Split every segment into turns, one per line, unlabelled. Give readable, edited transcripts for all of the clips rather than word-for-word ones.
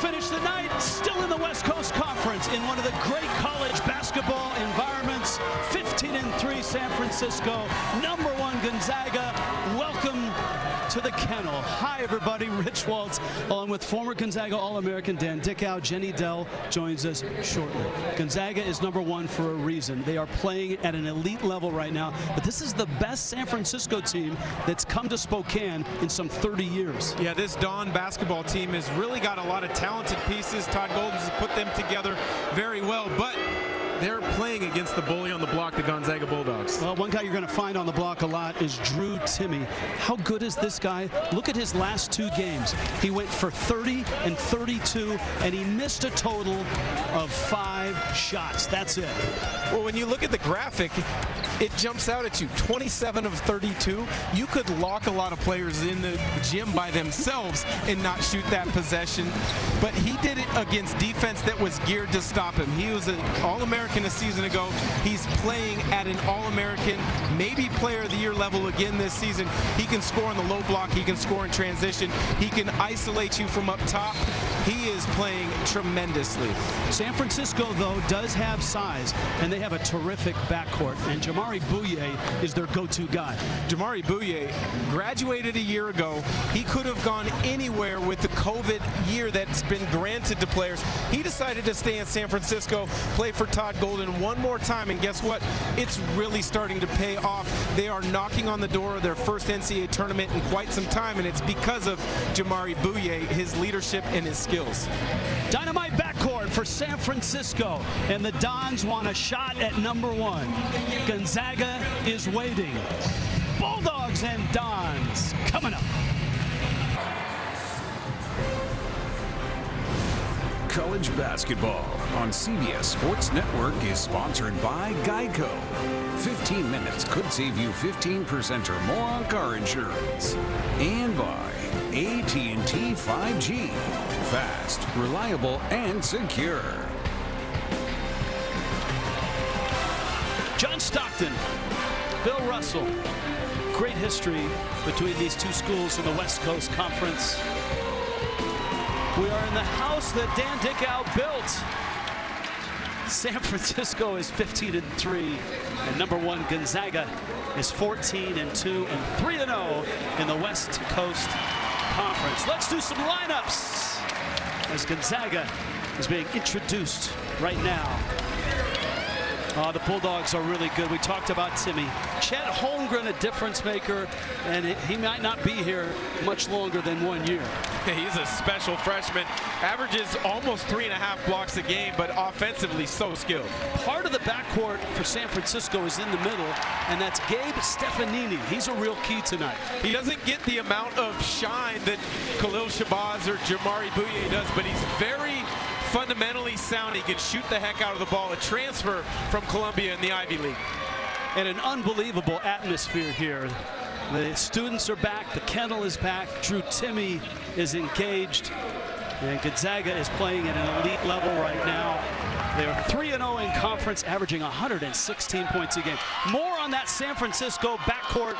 finish the night still in the West Coast Conference in one of the great college basketball environments. 15-3 San Francisco, #1 Gonzaga. Welcome to the kennel. Hi, everybody. Rich Waltz, along with former Gonzaga All-American Dan Dickau. Jenny Dell joins us shortly. Gonzaga is #1 for a reason. They are playing at an elite level right now, but this is the best San Francisco team that's come to Spokane in some 30 years.
Yeah, this Dawn basketball team has really got a lot of talented pieces. Todd Golden's put them together very well, but they're playing against the bully on the block, the Gonzaga Bulldogs.
Well, one guy you're going to find on the block a lot is Drew Timme. How good is this guy? Look at his last 2 games. He went for 30 and 32, and he missed a total of 5 shots. That's it.
Well, when you look at the graphic, it jumps out at you. 27 of 32. You could lock a lot of players in the gym by themselves and not shoot that possession. But he did it against defense that was geared to stop him. He was an All-American a season ago. He's playing at an All-American, maybe Player of the Year level again this season. He can score on the low block. He can score in transition. He can isolate you from up top. He is playing tremendously.
San Francisco, though, does have size, and they have a terrific backcourt, and Jamaree Bouyea is their go-to guy.
Jamaree Bouyea graduated a year ago. He could have gone anywhere with the COVID year that's been granted to players. He decided to stay in San Francisco, play for Todd Golden one more time, and guess what? It's really starting to pay off. They are knocking on the door of their first NCAA tournament in quite some time, and it's because of Jamaree Bouyea, his leadership and his skills.
Dynamite backcourt for San Francisco, and the Dons want a shot at #1. Gonzaga is waiting. Bulldogs and Dons coming up.
College basketball on CBS Sports Network is sponsored by Geico. 15 minutes could save you 15% or more on car insurance. And by AT&T 5G. Fast, reliable, and secure.
John Stockton, Bill Russell. Great history between these two schools in the West Coast Conference. We are in the house that Dan Dickau built. San Francisco is 15-3, and #1 Gonzaga is 14-2 and 3-0 in the West Coast Conference. Let's do some lineups as Gonzaga is being introduced right now. The Bulldogs are really good. We talked about Timme. Chet Holmgren, a difference maker, and he might not be here much longer than 1 year.
He's a special freshman. Averages almost 3.5 blocks a game, but offensively so skilled.
Part of the backcourt for San Francisco is in the middle, and that's Gabe Stefanini. He's a real key tonight.
He doesn't get the amount of shine that Khalil Shabazz or Jamaree Bouyea does, but he's very fundamentally sound. He can shoot the heck out of the ball. A transfer from Columbia in the Ivy League.
And an unbelievable atmosphere here. The students are back. The kennel is back. Drew Timme is engaged. And Gonzaga is playing at an elite level right now. They're 3-0 in conference, averaging 116 points a game. More on that San Francisco backcourt.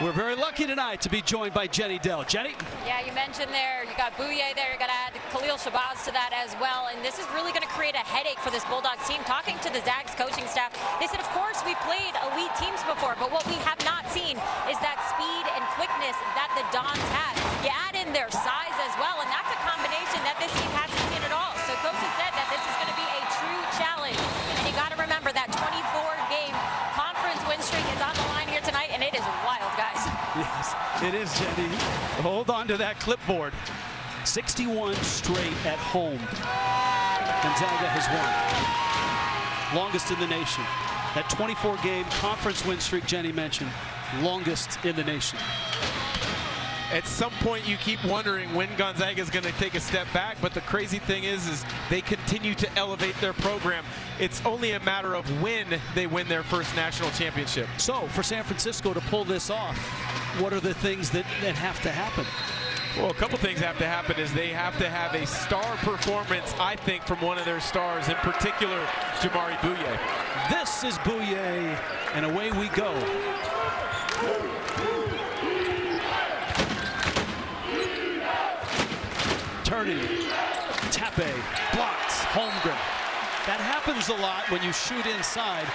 We're very lucky tonight to be joined by Jenny Dell. Jenny?
Yeah, you mentioned there, you got Bouyea there, you got to add Khalil Shabazz to that as well, and this is really going to create a headache for this Bulldogs team. Talking to the Zags coaching staff, they said, of course, we played elite teams before, but what we have not seen is that speed and quickness that the Dons have. You add in their size as well, and that's a combination that this team hasn't seen at all. So coach has said that this is going to be a true challenge, and you got to remember that 24-game conference win streak is on the line here tonight, and it is wild, guys.
Yes, it is, Jenny. Hold on to that clipboard. 61 straight at home. Gonzaga has won. Longest in the nation. That 24-game conference win streak Jenny mentioned, longest in the nation.
At some point, you keep wondering when Gonzaga is going to take a step back, but the crazy thing is they continue to elevate their program. It's only a matter of when they win their first national championship.
So, for San Francisco to pull this off, what are the things that have to happen?
Well, a couple things have to happen is they have to have a star performance, I think, from one of their stars, in particular, Jamaree Bouyea.
This is Bouyea, and away we go. Turning, Tape blocks Holmgren. That happens a lot when you shoot inside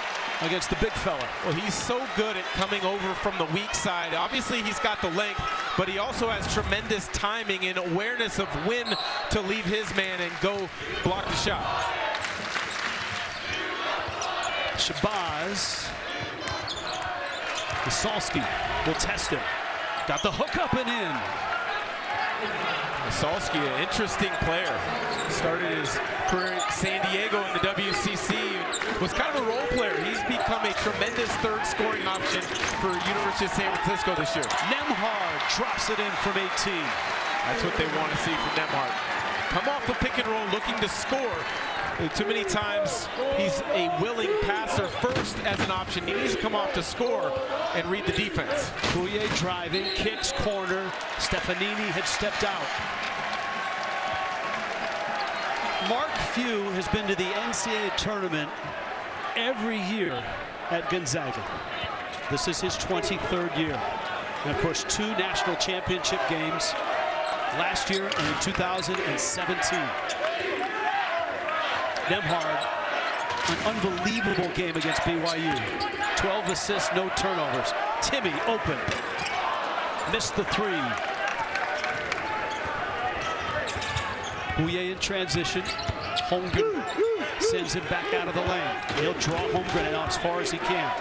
against the big fella.
Well, he's so good at coming over from the weak side. Obviously, he's got the length, but he also has tremendous timing and awareness of when to leave his man and go block the shot.
Shabazz. Masalski will test him. Got the hook up and in.
Masalski, an interesting player. Started his career in San Diego in the WCC. Was kind of a role player. He's become a tremendous third scoring option for University of San Francisco this year.
Nembhard drops it in from 18.
That's what they want to see from Nembhard. Come off the pick and roll looking to score. Too many times he's a willing passer first as an option. He needs to come off to score and read the defense.
Bouye driving, kicks corner. Stefanini had stepped out. Mark Few has been to the NCAA tournament every year at Gonzaga. This is his 23rd year. And of course, 2 national championship games last year and in 2017. Nembhard, an unbelievable game against BYU. 12 assists, no turnovers. Timmy open. Missed the 3. Bouye in transition. Holmgren sends him back out of the lane. He'll draw Holmgren out as far as he can.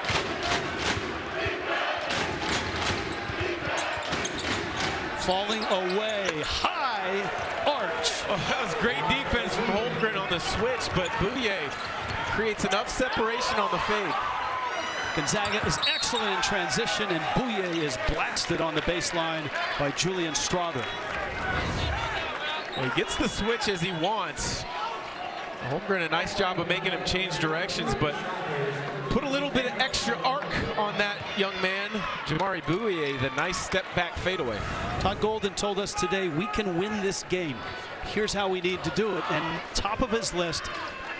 Falling away, high arch.
Oh, that was great defense from Holmgren on the switch, but Bouye creates enough separation on the fade.
Gonzaga is excellent in transition, and Bouye is blasted on the baseline by Julian Strother.
Well, he gets the switch as he wants. Holmgren, a nice job of making him change directions, but put a little bit of extra arc on that young man. Jamari Bouye, the nice step back fadeaway.
Todd Golden told us today we can win this game. Here's how we need to do it. And top of his list,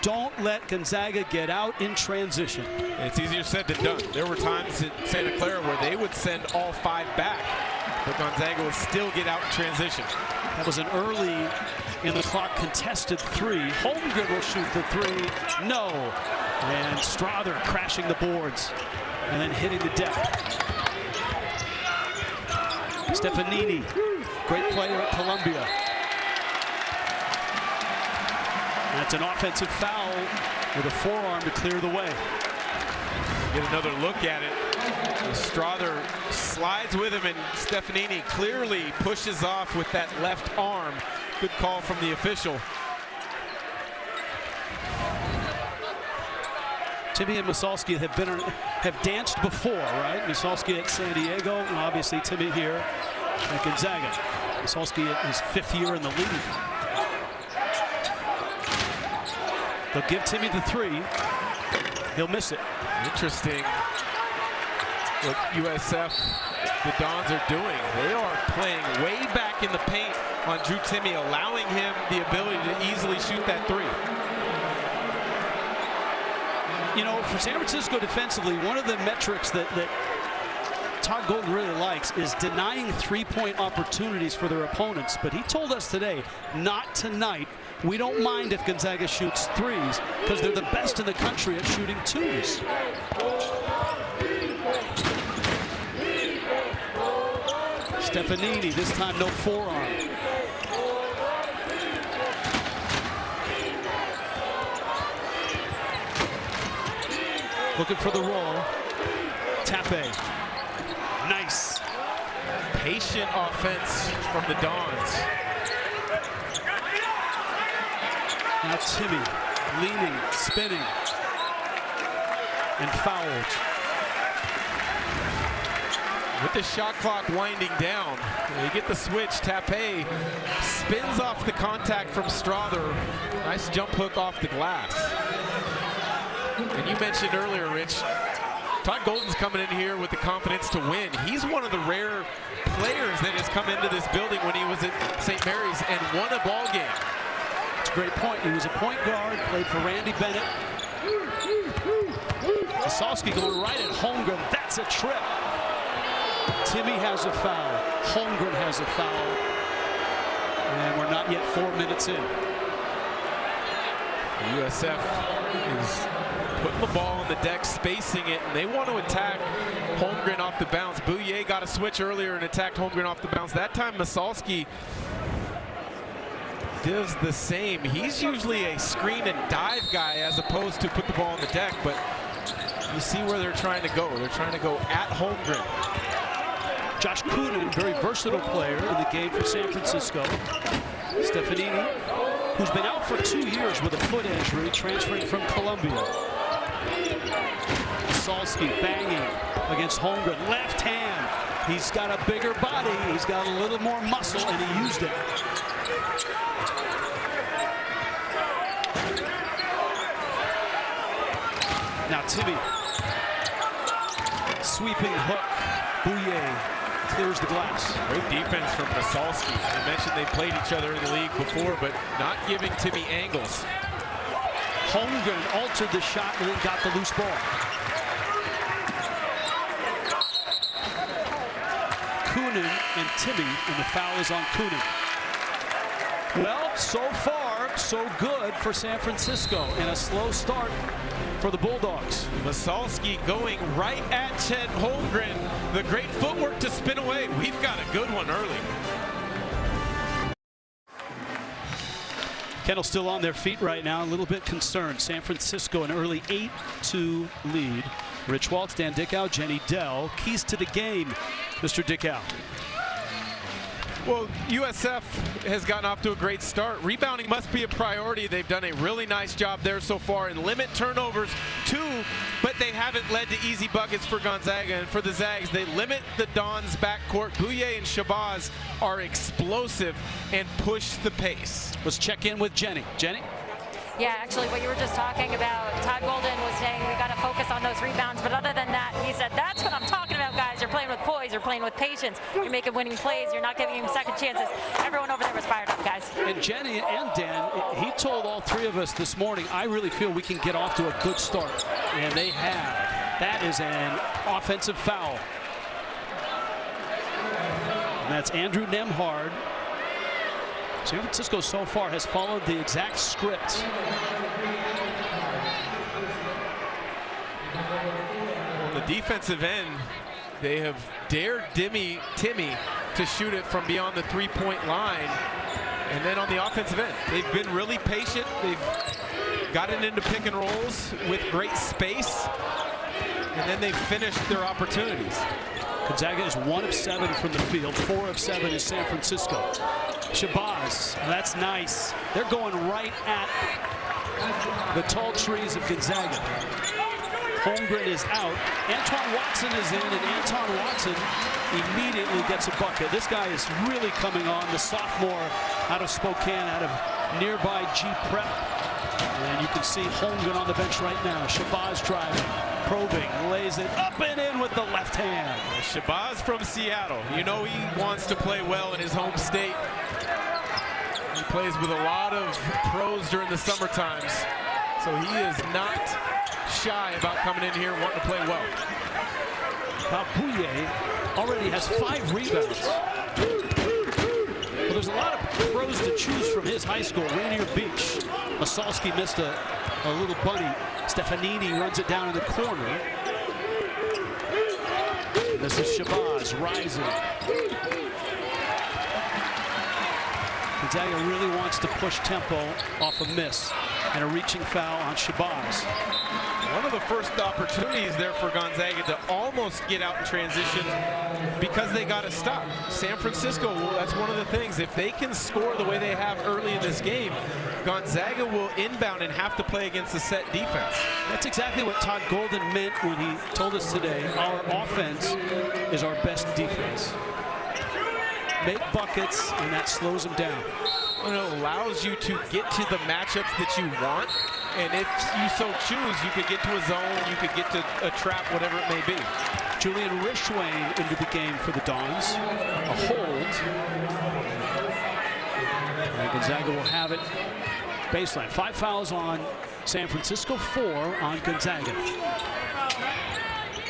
don't let Gonzaga get out in transition.
It's easier said than done. There were times at Santa Clara where they would send all 5 back, but Gonzaga would still get out in transition.
That was an early in the clock contested 3. Holmgren will shoot the 3. No. And Strother crashing the boards and then hitting the deck. Stefanini, great player at Columbia. That's an offensive foul with a forearm to clear the way.
Get another look at it. Strother slides with him, and Stefanini clearly pushes off with that left arm. Good call from the official.
Timmy and Masalski have danced before, right? Masalski at San Diego, and obviously Timmy here at Gonzaga. Masalski his 5th year in the league. They'll give Timmy the 3. He'll miss it.
Interesting what USF, the Dons are doing. They are playing way back in the paint on Drew Timme, allowing him the ability to easily shoot that 3.
You know, for San Francisco defensively, one of the metrics that Todd Golden really likes is denying 3-point opportunities for their opponents. But he told us today, not tonight. We don't mind if Gonzaga shoots 3s because they're the best in the country at shooting 2s. Stefanini, this time no forearm. Looking for the roll. Tape. Nice.
Patient offense from the Dons.
Now Timmy leaning, spinning, and fouled.
With the shot clock winding down, they get the switch. Tape spins off the contact from Strother. Nice jump hook off the glass. And you mentioned earlier, Rich, Todd Golden's coming in here with the confidence to win. He's one of the rare players that has come into this building when he was at St. Mary's and won a ball game.
That's a great point. He was a point guard, played for Randy Bennett. Masalski going right at Holmgren. That's a trip. Timmy has a foul. Holmgren has a foul. And we're not yet 4 minutes in.
USF is putting the ball on the deck, spacing it, and they want to attack Holmgren off the bounce. Bouye got a switch earlier and attacked Holmgren off the bounce. That time Masalski does the same. He's usually a screen and dive guy as opposed to put the ball on the deck, but you see where they're trying to go. They're trying to go at Holmgren.
Josh Coonan, very versatile player in the game for San Francisco. Stefanini, who's been out for 2 years with a foot injury, transferring from Columbia. Salski banging against Holmgren. Left hand. He's got a bigger body. He's got a little more muscle, and he used it. Now Timmy. Sweeping hook. Bouye clears the glass.
Great defense from Masalski. I mentioned they played each other in the league before, but not giving Timmy angles.
Holmgren altered the shot and then got the loose ball. Coonan and Timmy, and the foul is on Coonan. Well, so far, so good for San Francisco, and a slow start for the Bulldogs.
Masalski going right at Chet Holmgren. The great footwork to spin away. We've got a good one early.
Kendall still on their feet right now, a little bit concerned. San Francisco an early 8-2 lead. Rich Waltz, Dan Dickow, Jenny Dell. Keys to the game, Mr. Dickow.
Well, USF has gotten off to a great start. Rebounding must be a priority. They've done a really nice job there so far and limit turnovers too, but they haven't led to easy buckets for Gonzaga. And for the Zags, they limit the Dons' backcourt. Bouye and Shabazz are explosive and push the pace.
Let's check in with Jenny. Jenny?
Yeah, actually, what you were just talking about, Todd Golden was saying we got to focus on those rebounds. But other than that, he said, that's what I'm talking about, guys. You're playing with poise. You're playing with patience. You're making winning plays. You're not giving him second chances. Everyone over there was fired up, guys.
And Jenny and Dan, he told all three of us this morning, I really feel we can get off to a good start. And they have. That is an offensive foul. And that's Andrew Nembhard. San Francisco so far has followed the exact script.
On the defensive end, they have dared Timmy to shoot it from beyond the three-point line. And then on the offensive end, they've been really patient. They've gotten into pick and rolls with great space. And then they've finished their opportunities.
Gonzaga is 1 of 7 from the field. 4 of 7 is San Francisco. Shabazz, that's nice. They're going right at the tall trees of Gonzaga. Holmgren is out. Antoine Watson is in, and Anton Watson immediately gets a bucket. This guy is really coming on, the sophomore out of Spokane, out of nearby G-Prep. And you can see Holmgren on the bench right now. Shabazz driving, probing, lays it up and in with the left hand.
Shabazz from Seattle. You know he wants to play well in his home state. He plays with a lot of pros during the summer times. So he is not shy about coming in here and wanting to play well.
Bouye already has 5 rebounds. Well, there's a lot of pros to choose from his high school, Rainier Beach. Masalski missed a little bunny. Stefanini runs it down in the corner. And this is Shabazz rising. Gonzaga really wants to push tempo off a miss and a reaching foul on Shabazz.
One of the first opportunities there for Gonzaga to almost get out in transition because they got to stop. San Francisco, that's one of the things. If they can score the way they have early in this game, Gonzaga will inbound and have to play against the set defense.
That's exactly what Todd Golden meant when he told us today, our offense is our best defense. Make buckets, and that slows them down.
And it allows you to get to the matchups that you want. And if you so choose, you could get to a zone, you could get to a trap, whatever it may be.
Julian Rishwain into the game for the Dons. A hold. And Gonzaga will have it baseline. 5 fouls on San Francisco, 4 on Gonzaga.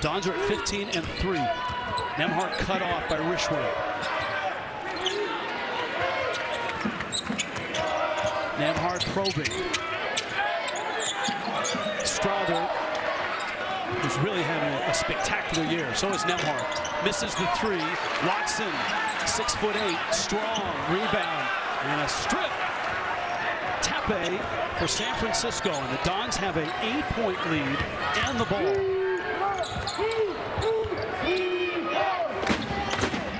Dons are at 15 and 3. Nembhard cut off by Rishwain. Nembhard probing. brother, who's really having a spectacular year. So is Nemhart. Misses the three. Watson, 6'8", strong, rebound, and a strip. Tape for San Francisco, and the Dons have an 8-point lead and the ball.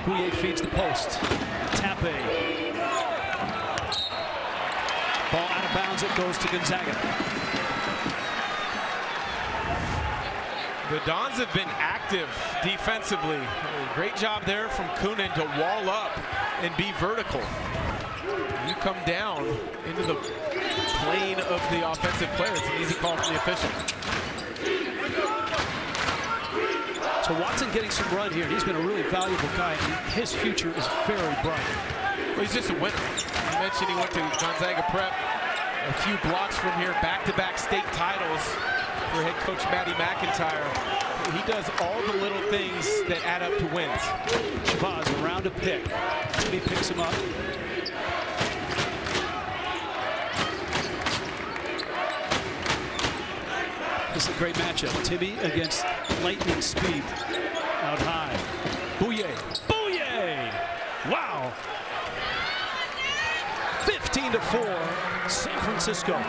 Bouye feeds the post. Tape. Ball out of bounds. It goes to Gonzaga.
The Dons have been active defensively. Great job there from Kunin to wall up and be vertical. You come down into the plane of the offensive player. It's an easy call from the official.
So Watson getting some run here. He's been a really valuable guy, and his future is very bright.
Well, he's just a winner. You mentioned he went to Gonzaga Prep. A few blocks from here, back-to-back state titles for head coach Matty McIntyre. He does all the little things that add up to wins.
Shabazz around a pick. Timmy picks him up. This is a great matchup. Timmy against lightning speed out high. Bouye. Bouye! Wow! 15-4, San Francisco.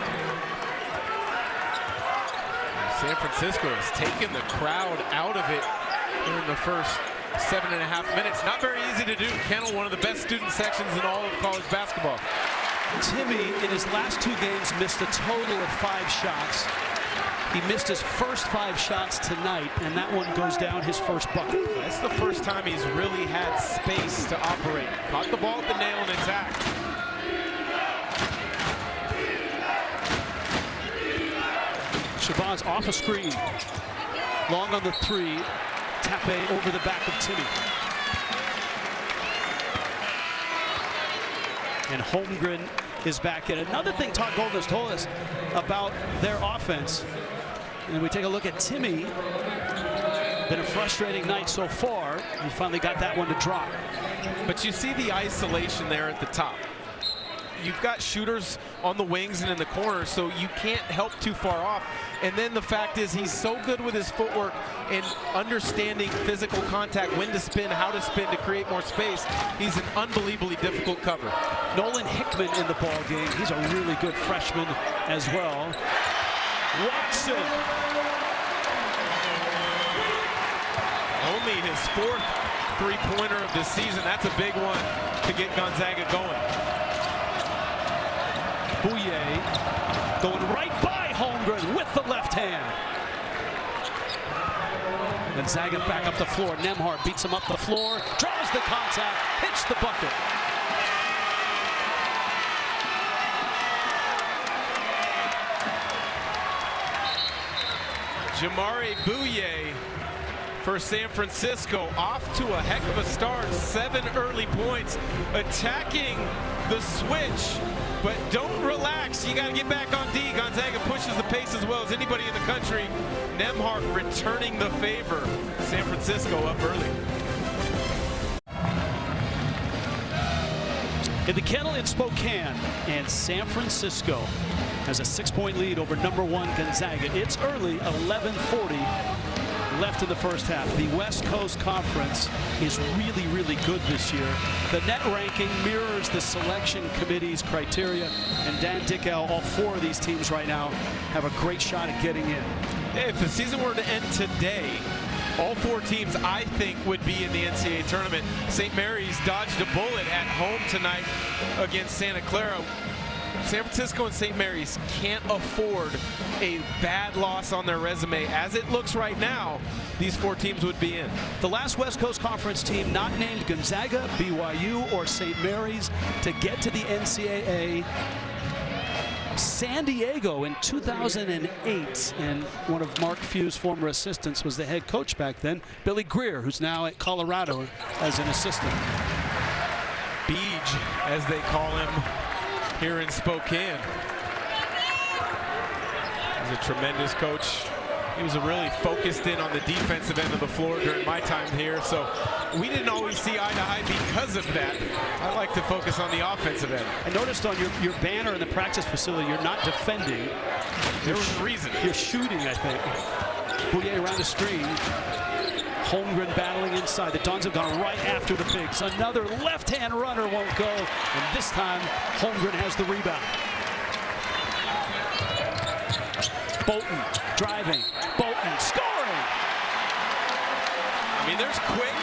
San Francisco has taken the crowd out of it in the first 7.5 minutes. Not very easy to do. Kennel, one of the best student sections in all of college basketball.
Timmy, in his last 2 games, missed a total of 5 shots. He missed his first 5 shots tonight, and that one goes down his first bucket.
That's the first time he's really had space to operate. Caught the ball at the nail and attacked.
Shabazz off a screen. Long on the 3. Tape over the back of Timmy. And Holmgren is back in. Another thing Todd Golden has told us about their offense, and we take a look at Timmy. Been a frustrating night so far. He finally got that one to drop.
But you see the isolation there at the top. You've got shooters on the wings and in the corners, so you can't help too far off. And then the fact is he's so good with his footwork and understanding physical contact, when to spin, how to spin to create more space. He's an unbelievably difficult cover.
Nolan Hickman in the ball game. He's a really good freshman as well. Watson.
Only his 4th three-pointer of the season. That's a big one to get Gonzaga going.
Bouye going right by Holmgren with the left hand. Gonzaga back up the floor. Nemhart beats him up the floor, draws the contact, hits the bucket.
Jamari Bouye for San Francisco, off to a heck of a start. 7 early points, attacking the switch, but don't relax. You got to get back on D. Gonzaga pushes the pace as well as anybody in the country. Nemhart returning the favor. San Francisco up early.
In the kennel in Spokane, and San Francisco has a 6-point lead over #1 Gonzaga. It's early, 11:40 left in the first half. The West Coast Conference is really, really good this year. The net ranking mirrors the selection committee's criteria, and Dan Dickow, all 4 of these teams right now have a great shot at getting in.
If the season were to end today, all 4 teams, I think, would be in the NCAA tournament. St. Mary's dodged a bullet at home tonight against Santa Clara. San Francisco and St. Mary's can't afford a bad loss on their resume. As it looks right now, these 4 teams would be in.
The last West Coast Conference team not named Gonzaga, BYU, or St. Mary's to get to the NCAA, San Diego in 2008, and one of Mark Few's former assistants was the head coach back then, Billy Greer, who's now at Colorado as an assistant.
Beach, as they call him here in Spokane. He's a tremendous coach. He was really focused in on the defensive end of the floor during my time here, so we didn't always see eye to eye because of that. I like to focus on the offensive end.
I noticed on your banner in the practice facility, you're not defending.
There was a reason.
You're shooting, I think. Bouye around the screen. Holmgren battling inside. The Dons have gone right after the Pigs. Another left-hand runner won't go. And this time, Holmgren has the rebound. Bolton driving. Bolton scoring.
I mean, there's Quick,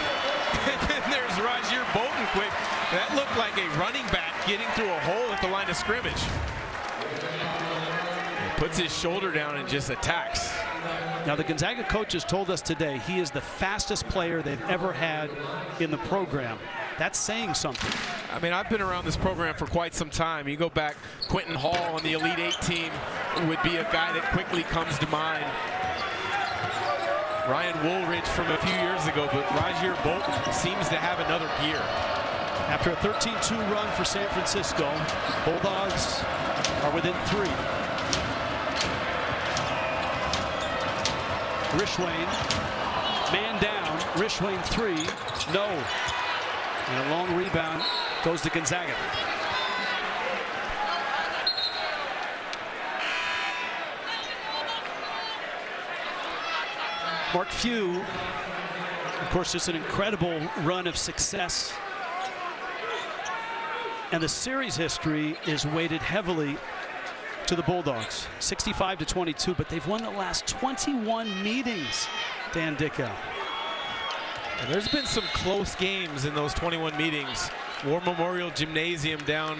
and then there's Roger Bolton Quick. That looked like a running back getting through a hole at the line of scrimmage. He puts his shoulder down and just attacks.
Now, the Gonzaga coaches told us today he is the fastest player they've ever had in the program. That's saying something.
I mean, I've been around this program for quite some time. You go back, Quentin Hall on the Elite Eight team would be a guy that quickly comes to mind. Ryan Woolridge from a few years ago, but Roger Bolton seems to have another gear.
After a 13-2 run for San Francisco, Bulldogs are within 3. Rishwain, man down, Rishwain 3, no. And a long rebound goes to Gonzaga. Mark Few, of course, just an incredible run of success. And the series history is weighted heavily to the Bulldogs, 65-22, but they've won the last 21 meetings, Dan Dickow.
And there's been some close games in those 21 meetings. War Memorial Gymnasium down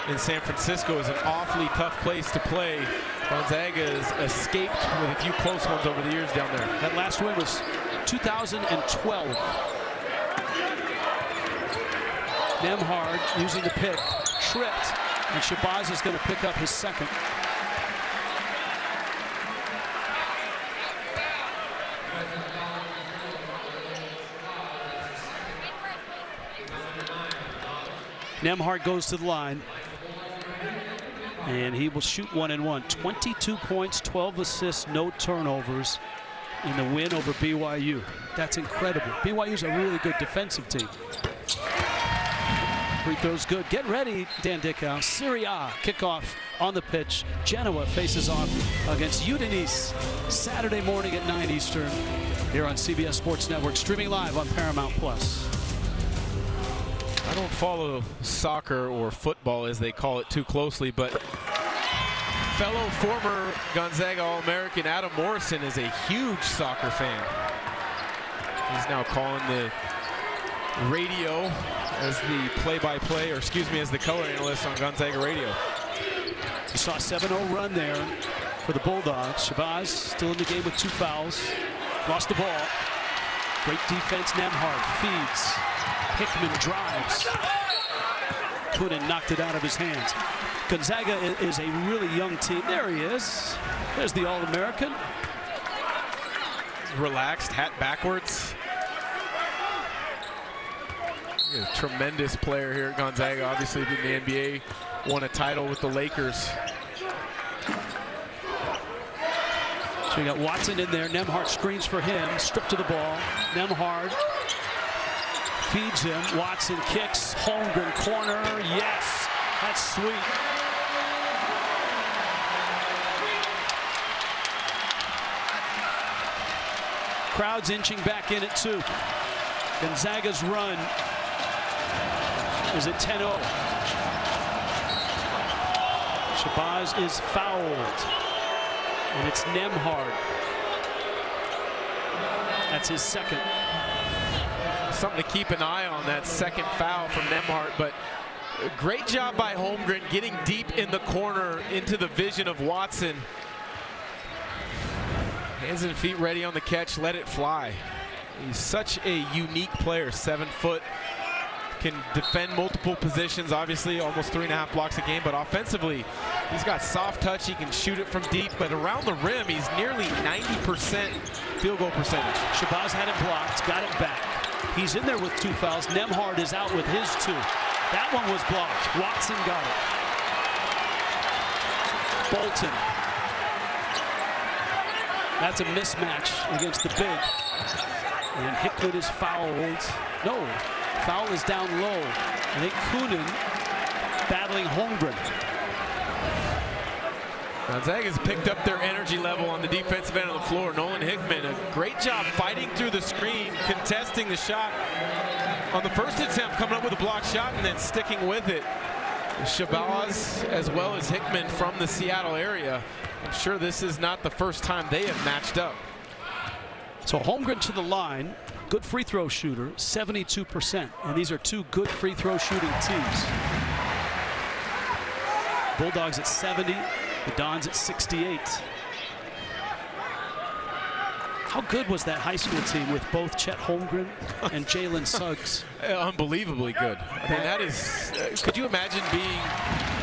in San Francisco is an awfully tough place to play. Gonzaga has escaped with a few close ones over the years down there.
That last win was 2012. Nemhard using the pick, tripped, and Shabazz is going to pick up his second. Nemhard goes to the line, and he will shoot 1 and 1. 22 points, 12 assists, no turnovers in the win over BYU. That's incredible. BYU's a really good defensive team. Free throw's good. Get ready, Dan Dickow. Serie A kickoff on the pitch. Genoa faces off against Udinese Saturday morning at 9 Eastern here on CBS Sports Network, streaming live on Paramount Plus.
I don't follow soccer or football, as they call it, too closely, but fellow former Gonzaga All-American Adam Morrison is a huge soccer fan. He's now calling the radio as the play-by-play, or excuse me, as the color analyst on Gonzaga radio.
You saw a 7-0 run there for the Bulldogs. Shabazz still in the game with 2 fouls. Lost the ball. Great defense. Nemhard feeds. Hickman drives. Kunin knocked it out of his hands. Gonzaga is a really young team. There he is. There's the All-American.
Relaxed, hat backwards. He's a tremendous player here at Gonzaga. Obviously, in the NBA, won a title with the Lakers.
So you got Watson in there. Nemhard screens for him. Stripped to the ball. Nemhard feeds him. Watson kicks. Holmgren corner. Yes, that's sweet. Crowd's inching back in at 2. Gonzaga's run is at 10-0. Shabazz is fouled, and it's Nemhard. That's his second.
Something to keep an eye on, that second foul from Nemhard, but great job by Holmgren getting deep in the corner into the vision of Watson. Hands and feet ready on the catch, let it fly. He's such a unique player, 7 foot, can defend multiple positions, obviously almost 3.5 blocks a game, but offensively, he's got soft touch, he can shoot it from deep, but around the rim, he's nearly 90% field goal percentage.
Shabazz had it blocked, got it back. He's in there with 2 fouls. Nemhard is out with his 2. That one was blocked. Watson got it. Bolton. That's a mismatch against the big. And Hickman is fouled. No, foul is down low. I think Coonan battling Holmgren.
Gonzaga's picked up their energy level on the defensive end of the floor. Nolan Hickman, a great job fighting through the screen, contesting the shot on the first attempt, coming up with a blocked shot and then sticking with it. Shabazz as well as Hickman from the Seattle area. I'm sure this is not the first time they have matched up.
So Holmgren to the line, good free throw shooter, 72%. And these are two good free throw shooting teams. Bulldogs at 70, the Dons at 68. How good was that high school team with both Chet Holmgren and Jalen Suggs?
Unbelievably good. I mean, that is, could you imagine being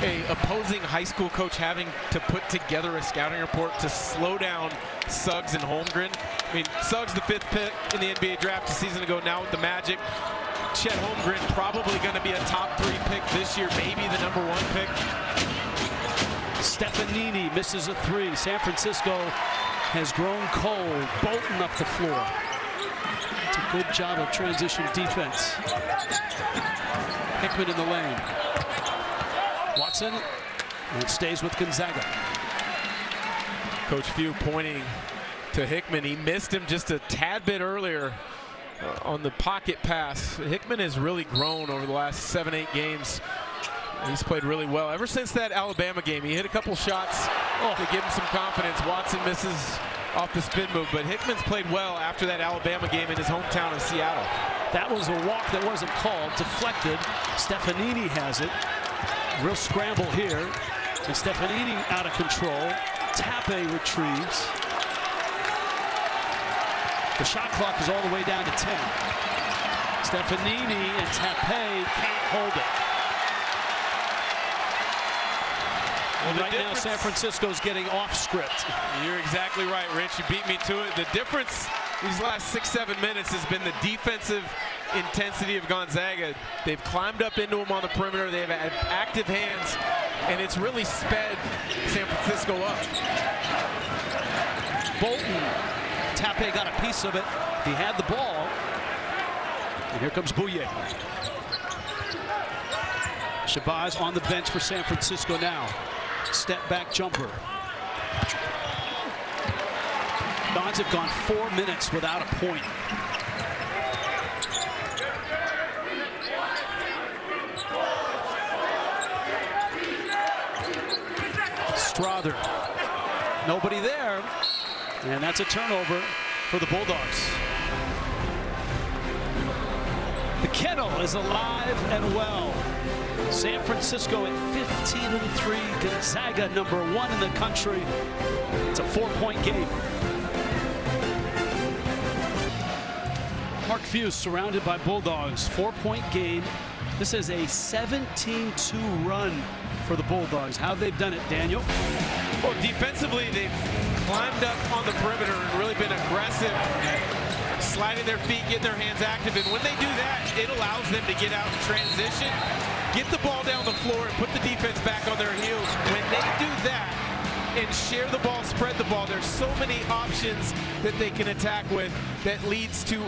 a opposing high school coach having to put together a scouting report to slow down Suggs and Holmgren? I mean, Suggs the 5th pick in the NBA draft a season ago, now with the Magic. Chet Holmgren probably going to be a top 3 pick this year, maybe the #1 pick.
Stefanini misses a 3. San Francisco has grown cold. Bolton up the floor. It's a good job of transition defense. Hickman in the lane. Watson, and it stays with Gonzaga.
Coach Few pointing to Hickman. He missed him just a tad bit earlier on the pocket pass. Hickman has really grown over the last 7-8 games. He's played really well. Ever since that Alabama game, he hit a couple shots to give him some confidence. Watson misses off the spin move, but Hickman's played well after that Alabama game in his hometown of Seattle.
That was a walk that wasn't called, deflected. Stefanini has it. Real scramble here. And Stefanini out of control. Tape retrieves. The shot clock is all the way down to 10. Stefanini and Tape can't hold it. And right now, San Francisco's getting off script.
You're exactly right, Rich. You beat me to it. The difference these last 6-7 minutes has been the defensive intensity of Gonzaga. They've climbed up into him on the perimeter. They've had active hands, and it's really sped San Francisco up.
Bolton, Tape got a piece of it. He had the ball. And here comes Bouye. Shabazz on the bench for San Francisco now. Step back jumper. Dons have gone 4 minutes without a point. Strother. Nobody there. And that's a turnover for the Bulldogs. The Kennel is alive and well. San Francisco at 15-3. Gonzaga #1 in the country. It's a 4-point game. Mark Few surrounded by Bulldogs. 4-point game. This is a 17-2 run for the Bulldogs. How they've done it, Daniel?
Well, defensively, they've climbed up on the perimeter and really been aggressive, sliding their feet, getting their hands active. And when they do that, it allows them to get out in transition, get the ball down the floor, and put the defense back on their heels. When they do that and share the ball, spread the ball, there's so many options that they can attack with that leads to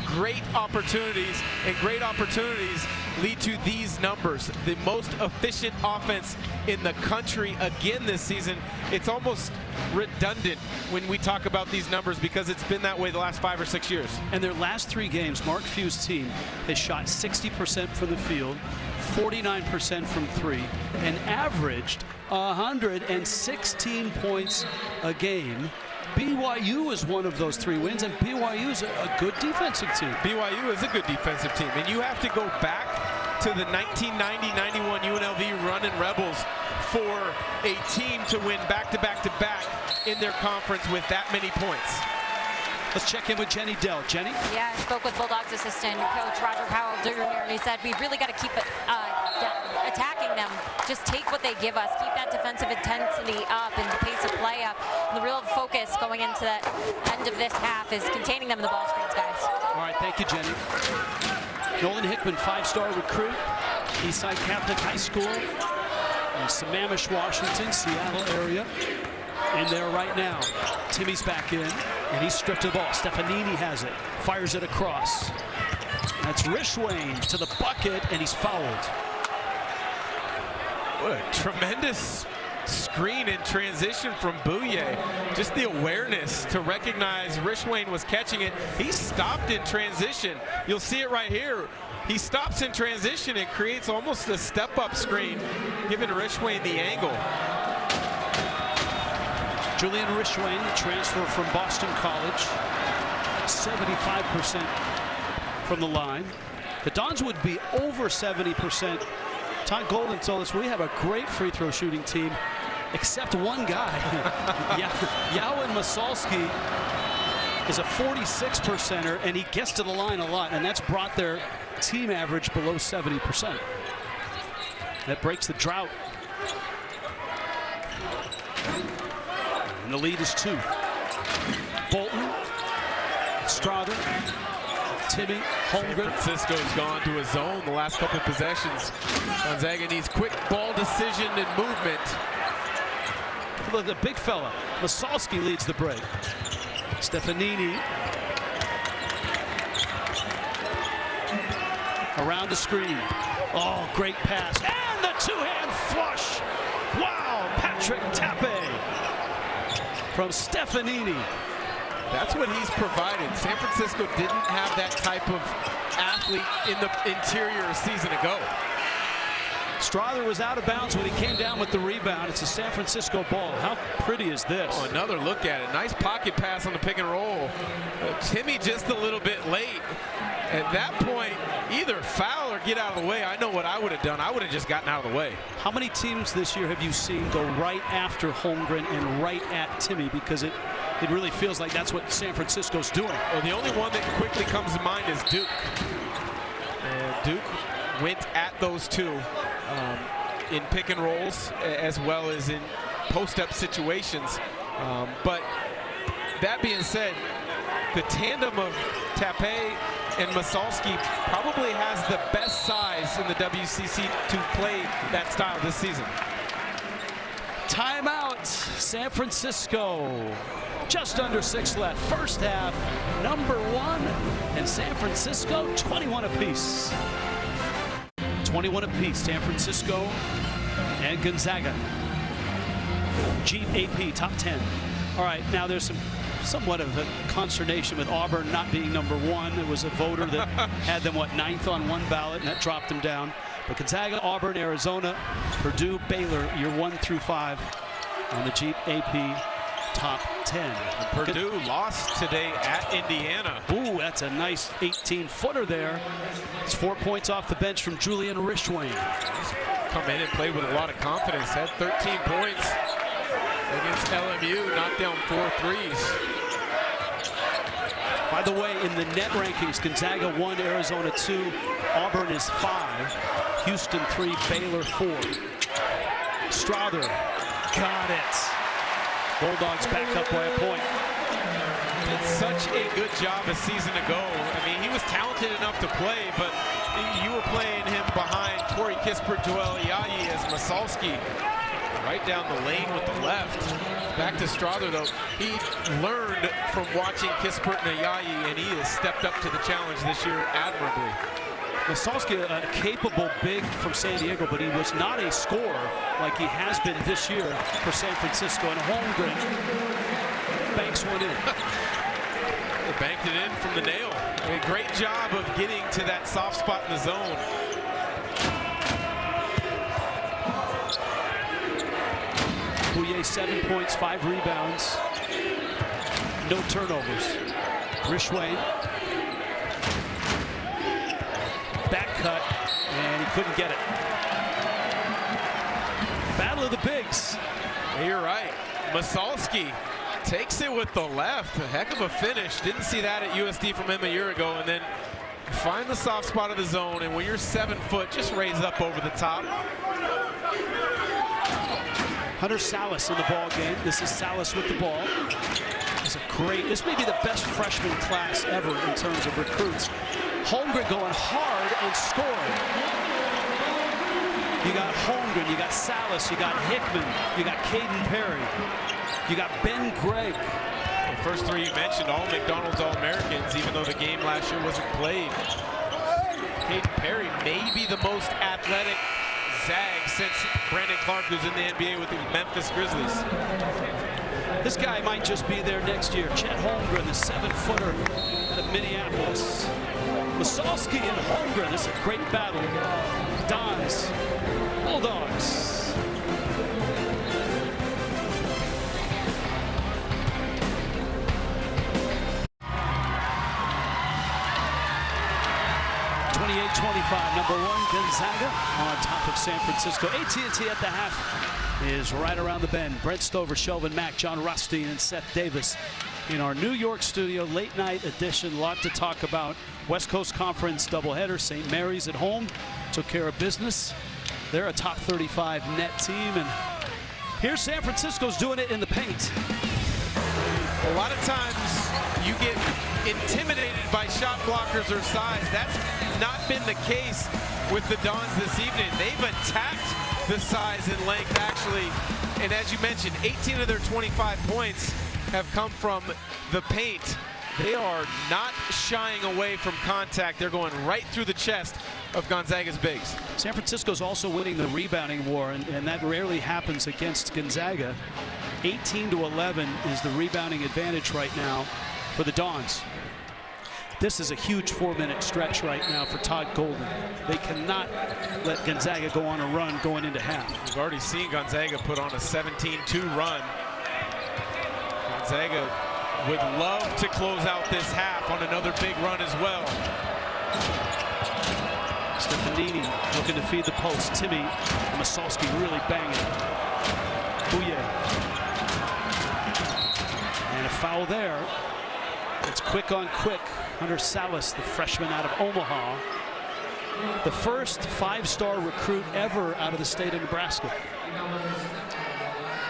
great opportunities, and great opportunities lead to these numbers. The most efficient offense in the country again this season. It's almost redundant when we talk about these numbers because it's been that way the last 5 or 6 years.
And their last 3 games, Mark Few's team has shot 60% from the field, 49% from 3, and averaged 116 points a game. BYU is one of those 3 wins, and BYU is a good defensive team.
BYU is a good defensive team, and you have to go back to the 1990-91 UNLV Runnin' Rebels for a team to win back-to-back-to-back in their conference with that many points.
Let's check in with Jenny Dell. Jenny?
Yeah, I spoke with Bulldogs assistant coach Roger Powell Jr. and he said we really got to keep it attacking them. Just take what they give us. Keep that defensive intensity up and the pace of play up. And the real focus going into the end of this half is containing them in the ball screens, guys.
All right, thank you, Jenny. Nolan Hickman, 5-star recruit, Eastside Catholic High School in Sammamish, Washington, Seattle area. In there right now. Timmy's back in, and he's stripped of the ball. Stefanini has it. Fires it across. That's Rishwain to the bucket, and he's fouled.
What a tremendous screen in transition from Bouye. Just the awareness to recognize Rishwain was catching it. He stopped in transition. You'll see it right here. He stops in transition and creates almost a step-up screen, giving Rishwain the angle.
Julian Rishwain, the transfer from Boston College, 75% from the line. The Dons would be over 70%. Todd Golden told us we have a great free throw shooting team, except one guy. Yawen Masalski is a 46%er, and he gets to the line a lot, and that's brought their team average below 70%. That breaks the drought. And the lead is 2. Bolton, Strother, Timmy, Holmgren.
San Francisco's gone to a zone the last couple of possessions. Gonzaga needs quick ball decision and movement.
Look, the big fella. Masalski leads the break. Stefanini around the screen. Oh, great pass. And the two-hand flush. Wow, Patrick Tappe from Stefanini.
That's what he's provided. San Francisco didn't have that type of athlete in the interior a season ago.
Strother was out of bounds when he came down with the rebound. It's a San Francisco ball. How pretty is this?
Oh, another look at it. Nice pocket pass on the pick and roll. Timmy just a little bit late. At that point, either foul or get out of the way. I know what I would have done. I would have just gotten out of the way.
How many teams this year have you seen go right after Holmgren and right at Timmy? Because it really feels like that's what San Francisco's doing.
Well, the only one that quickly comes to mind is Duke. And Duke went at those two in pick and rolls as well as in post-up situations. But that being said, the tandem of Tappe and Masalski probably has the best size in the WCC to play that style this season.
Timeout, San Francisco. Just under 6 left. First half, number 1, and San Francisco 21 apiece. 21 apiece, San Francisco and Gonzaga. Jeep AP, top 10. All right, now there's somewhat of a consternation with Auburn not being number 1. There was a voter that had them, 9th on one ballot, and that dropped them down. But Gonzaga, Auburn, Arizona, Purdue, Baylor, your 1 through 5 on the Jeep AP top 10.
And Purdue lost today at Indiana.
Ooh, that's a nice 18-footer there. It's 4 points off the bench from Julian Rishwain.
Come in and played with a lot of confidence. Had 13 points against LMU, knocked down 4 threes.
By the way, in the net rankings, Gonzaga 1, Arizona 2, Auburn is 5, Houston 3, Baylor 4. Strother, got it. Bulldogs back up by a point.
Did such a good job a season ago. I mean, he was talented enough to play, but you were playing him behind Corey Kispert, Joel Ayayi as Masalski. Right down the lane with the left. Back to Strother, though. He learned from watching Kispert and Ayayi, and he has stepped up to the challenge this year admirably.
Masalski, a capable big from San Diego, but he was not a scorer like he has been this year for San Francisco. And Holmgren banks one in.
They banked it in from the nail. A great job of getting to that soft spot in the zone.
Bouye 7 points, 5 rebounds, no turnovers. Rishwain, back cut, and he couldn't get it. Battle of the bigs.
You're right. Masalski takes it with the left. A heck of a finish. Didn't see that at USD from him a year ago. And then find the soft spot of the zone, and when you're 7 foot, just raise up over the top.
Hunter Salas in the ball game. This is Salas with the ball. This may be the best freshman class ever in terms of recruits. Holmgren going hard and scoring. You got Holmgren, you got Salas, you got Hickman, you got Caden Perry, you got Ben Gregg.
first three you mentioned, all McDonald's All-Americans, even though the game last year wasn't played. Caden Perry may be the most athletic Zag since Brandon Clark, who's in the NBA with the Memphis Grizzlies.
This guy might just be there next year. Chet Holmgren, the 7-footer out of Minneapolis. Masalski and Holmgren. This is a great battle. Dons, Bulldogs. Number 1, Gonzaga on top of San Francisco. AT&T at the half is right around the bend. Brent Stover, Shelvin Mack, John Rothstein, and Seth Davis in our New York studio. Late night edition. A lot to talk about. West Coast Conference doubleheader. St. Mary's at home took care of business. They're a top 35 net team. And here's San Francisco's doing it in the paint.
A lot of times you get intimidated by shot blockers or size. That's not been the case with the Dons this evening. They've attacked the size and length, actually. And as you mentioned, 18 of their 25 points have come from the paint. They are not shying away from contact. They're going right through the chest of Gonzaga's bigs.
San Francisco's also winning the rebounding war, and that rarely happens against Gonzaga. 18-11 is the rebounding advantage right now for the Dons. This is a huge 4-minute stretch right now for Todd Golden. They cannot let Gonzaga go on a run going into half.
We've already seen Gonzaga put on a 17-2 run. Gonzaga would love to close out this half on another big run as well.
Stefanini looking to feed the post. Timmy and Masalski really banging. Bouye. And a foul there. It's quick on quick. Hunter Salas, the freshman out of Omaha. The first 5-star recruit ever out of the state of Nebraska.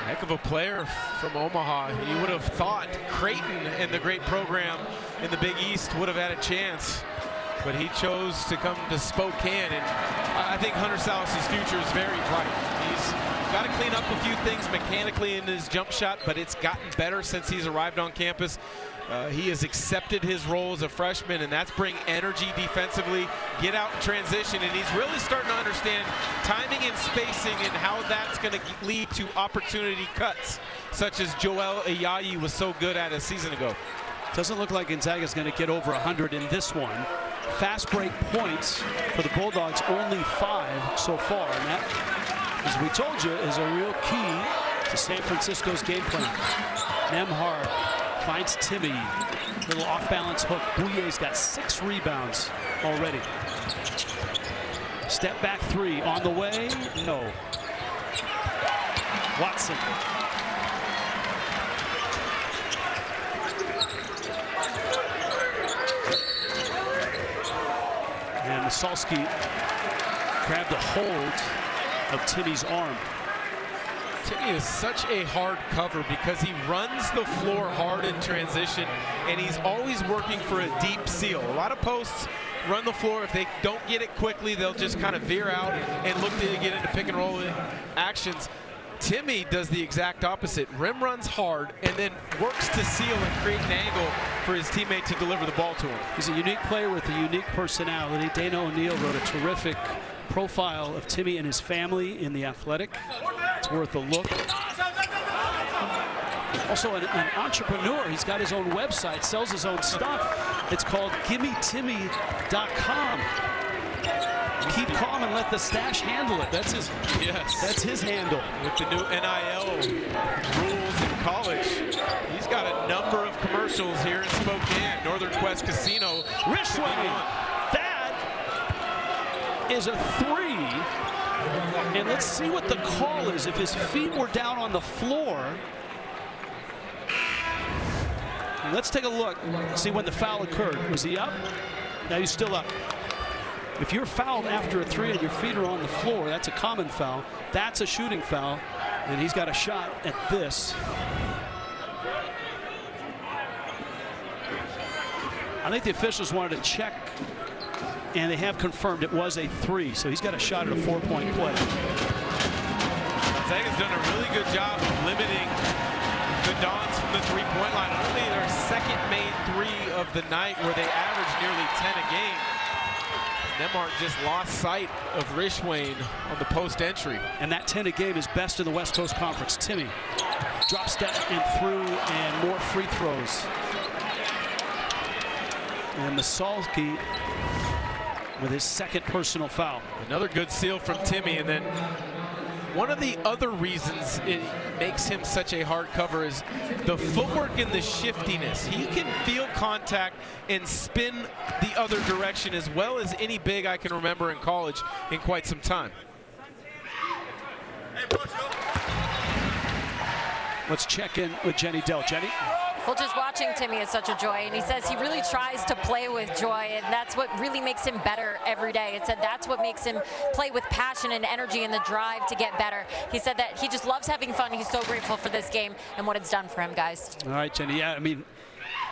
Heck of a player from Omaha. You would have thought Creighton and the great program in the Big East would have had a chance, but he chose to come to Spokane, and I think Hunter Salas' future is very bright. He's got to clean up a few things mechanically in his jump shot, but it's gotten better since he's arrived on campus. He has accepted his role as a freshman, and that's bring energy defensively, get out in transition, and he's really starting to understand timing and spacing and how that's going to lead to opportunity cuts, such as Joel Ayayi was so good at a season ago.
Doesn't look like Gonzaga's going to get over 100 in this one. Fast break points for the Bulldogs, only 5 so far, and that, as we told you, is a real key to San Francisco's game plan. Nembhard finds Timmy. Little off-balance hook. Bouye's got 6 rebounds already. Step back 3 on the way. No. Watson. And Masalski grabbed a hold of Timmy's arm.
Timmy is such a hard cover because he runs the floor hard in transition, and he's always working for a deep seal. A lot of posts run the floor. If they don't get it quickly, they'll just kind of veer out and look to get into pick and roll actions. Timmy does the exact opposite. Rim runs hard and then works to seal and create an angle for his teammate to deliver the ball to him.
He's a unique player with a unique personality. Dana O'Neill wrote a terrific profile of Timmy and his family in The Athletic. It's worth a look. Also an entrepreneur. He's got his own website, sells his own stuff. It's called GimmeTimmy.com. Keep calm and let the stash handle it. That's his.
Yes.
That's his handle.
With the new NIL rules in college, he's got a number of commercials here in Spokane. Northern Quest Casino.
Wrist swing. That is a 3. And let's see what the call is. If his feet were down on the floor. And let's take a look. See when the foul occurred. Was he up? Now he's still up. If you're fouled after a 3 and your feet are on the floor, that's a common foul. That's a shooting foul, and he's got a shot at this. I think the officials wanted to check, and they have confirmed it was a 3, so he's got a shot at a 4-point play.
Gonzaga's done a really good job of limiting the Dons from the three-point line. Only their second made three of the night, where they averaged nearly 10 a game. Nemhart just lost sight of Rishwain on the post entry.
And that 10 a game is best in the West Coast Conference. Timmy, drop step and through, and more free throws. And Masalski with his second personal foul.
Another good steal from Timmy. And then one of the other reasons it makes him such a hard cover is the footwork and the shiftiness. He can feel contact and spin the other direction as well as any big I can remember in college in quite some time.
Let's check in with Jenny Dell. Jenny?
Well, just watching Timmy is such a joy, and he says he really tries to play with joy, and that's what really makes him better every day. It said that's what makes him play with passion and energy and the drive to get better. He said that he just loves having fun. He's so grateful for this game and what it's done for him, guys.
All right, Jenny. Yeah, I mean,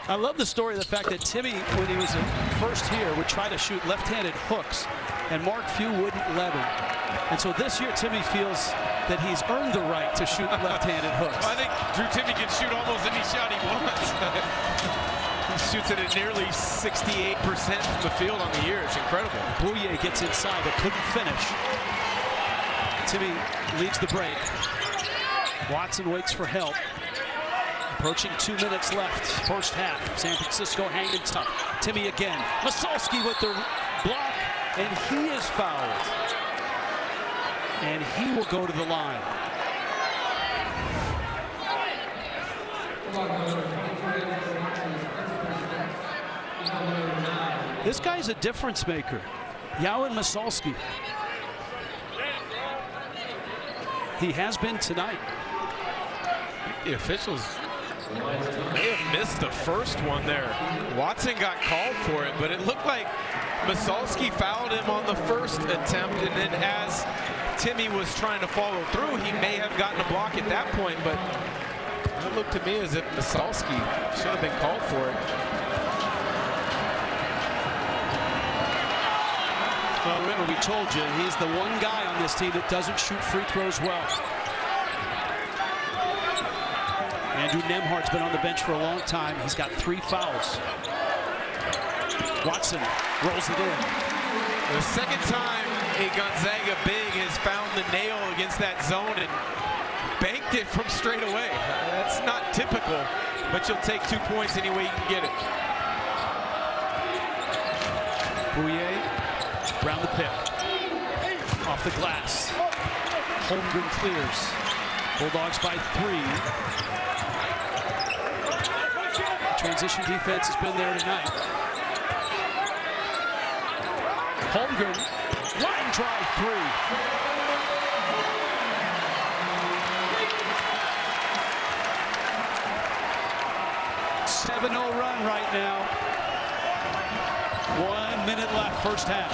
I love the story of the fact that Timmy, when he was first here, would try to shoot left-handed hooks, and Mark Few wouldn't let him. And so this year, Timmy feels that he's earned the right to shoot left-handed hooks.
I think Drew Timmy can shoot almost any shot he wants. He shoots it at nearly 68% from the field on the year. It's incredible.
Bouye gets inside but couldn't finish. Timmy leads the break. Watson waits for help. Approaching 2 minutes left, first half. San Francisco hanging tough. Timmy again. Masalski with the block, and he is fouled. And he will go to the line. This guy's a difference maker. Yowan Masalski. He has been tonight.
The officials may have missed the first one there. Watson got called for it, but it looked like Masalski fouled him on the first attempt, and then as Timmy was trying to follow through, he may have gotten a block at that point, but it looked to me as if Masalski should have been called for it.
Well, remember, we told you, he's the one guy on this team that doesn't shoot free throws well. Andrew Nemhart's been on the bench for a long time. He's got 3 fouls. Watson rolls it in.
The second time a Gonzaga big has found the nail against that zone and banked it from straight away. That's not typical, but you'll take 2 points any way you can get it.
Bouye, around the pick. Off the glass. Holmgren clears. Bulldogs by 3. Transition defense has been there tonight. Holmgren, line drive 3. .7-0 run right now. 1 minute left, first half.